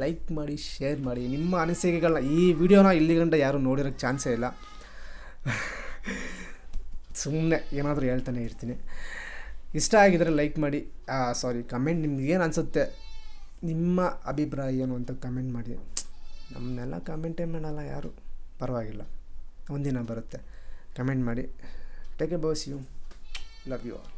ಲೈಕ್ ಮಾಡಿ, ಶೇರ್ ಮಾಡಿ. ನಿಮ್ಮ ಅನಿಸಿಕೆಗಳನ್ನ, ಈ ವಿಡಿಯೋನ ಇಲ್ಲಿಗಂಟ ಯಾರೂ ನೋಡಿರೋಕ್ಕೆ ಚಾನ್ಸೇ ಇಲ್ಲ. ಸುಮ್ಮನೆ ಏನಾದರೂ ಹೇಳ್ತಾನೆ ಇರ್ತೀನಿ. ಇಷ್ಟ ಆಗಿದರೆ ಲೈಕ್ ಮಾಡಿ, ಕಮೆಂಟ್ ನಿಮ್ಗೇನು ಅನಿಸುತ್ತೆ, ನಿಮ್ಮ ಅಭಿಪ್ರಾಯ ಏನು ಅಂತ ಕಮೆಂಟ್ ಮಾಡಿ. ನಮ್ಮನ್ನೆಲ್ಲ ಕಮೆಂಟೇ ಮಾಡಲ್ಲ ಯಾರು, ಪರವಾಗಿಲ್ಲ, ಒಂದಿನ ಬರುತ್ತೆ. ಕಮೆಂಟ್ ಮಾಡಿ. Take care, bye, see you. Love you all.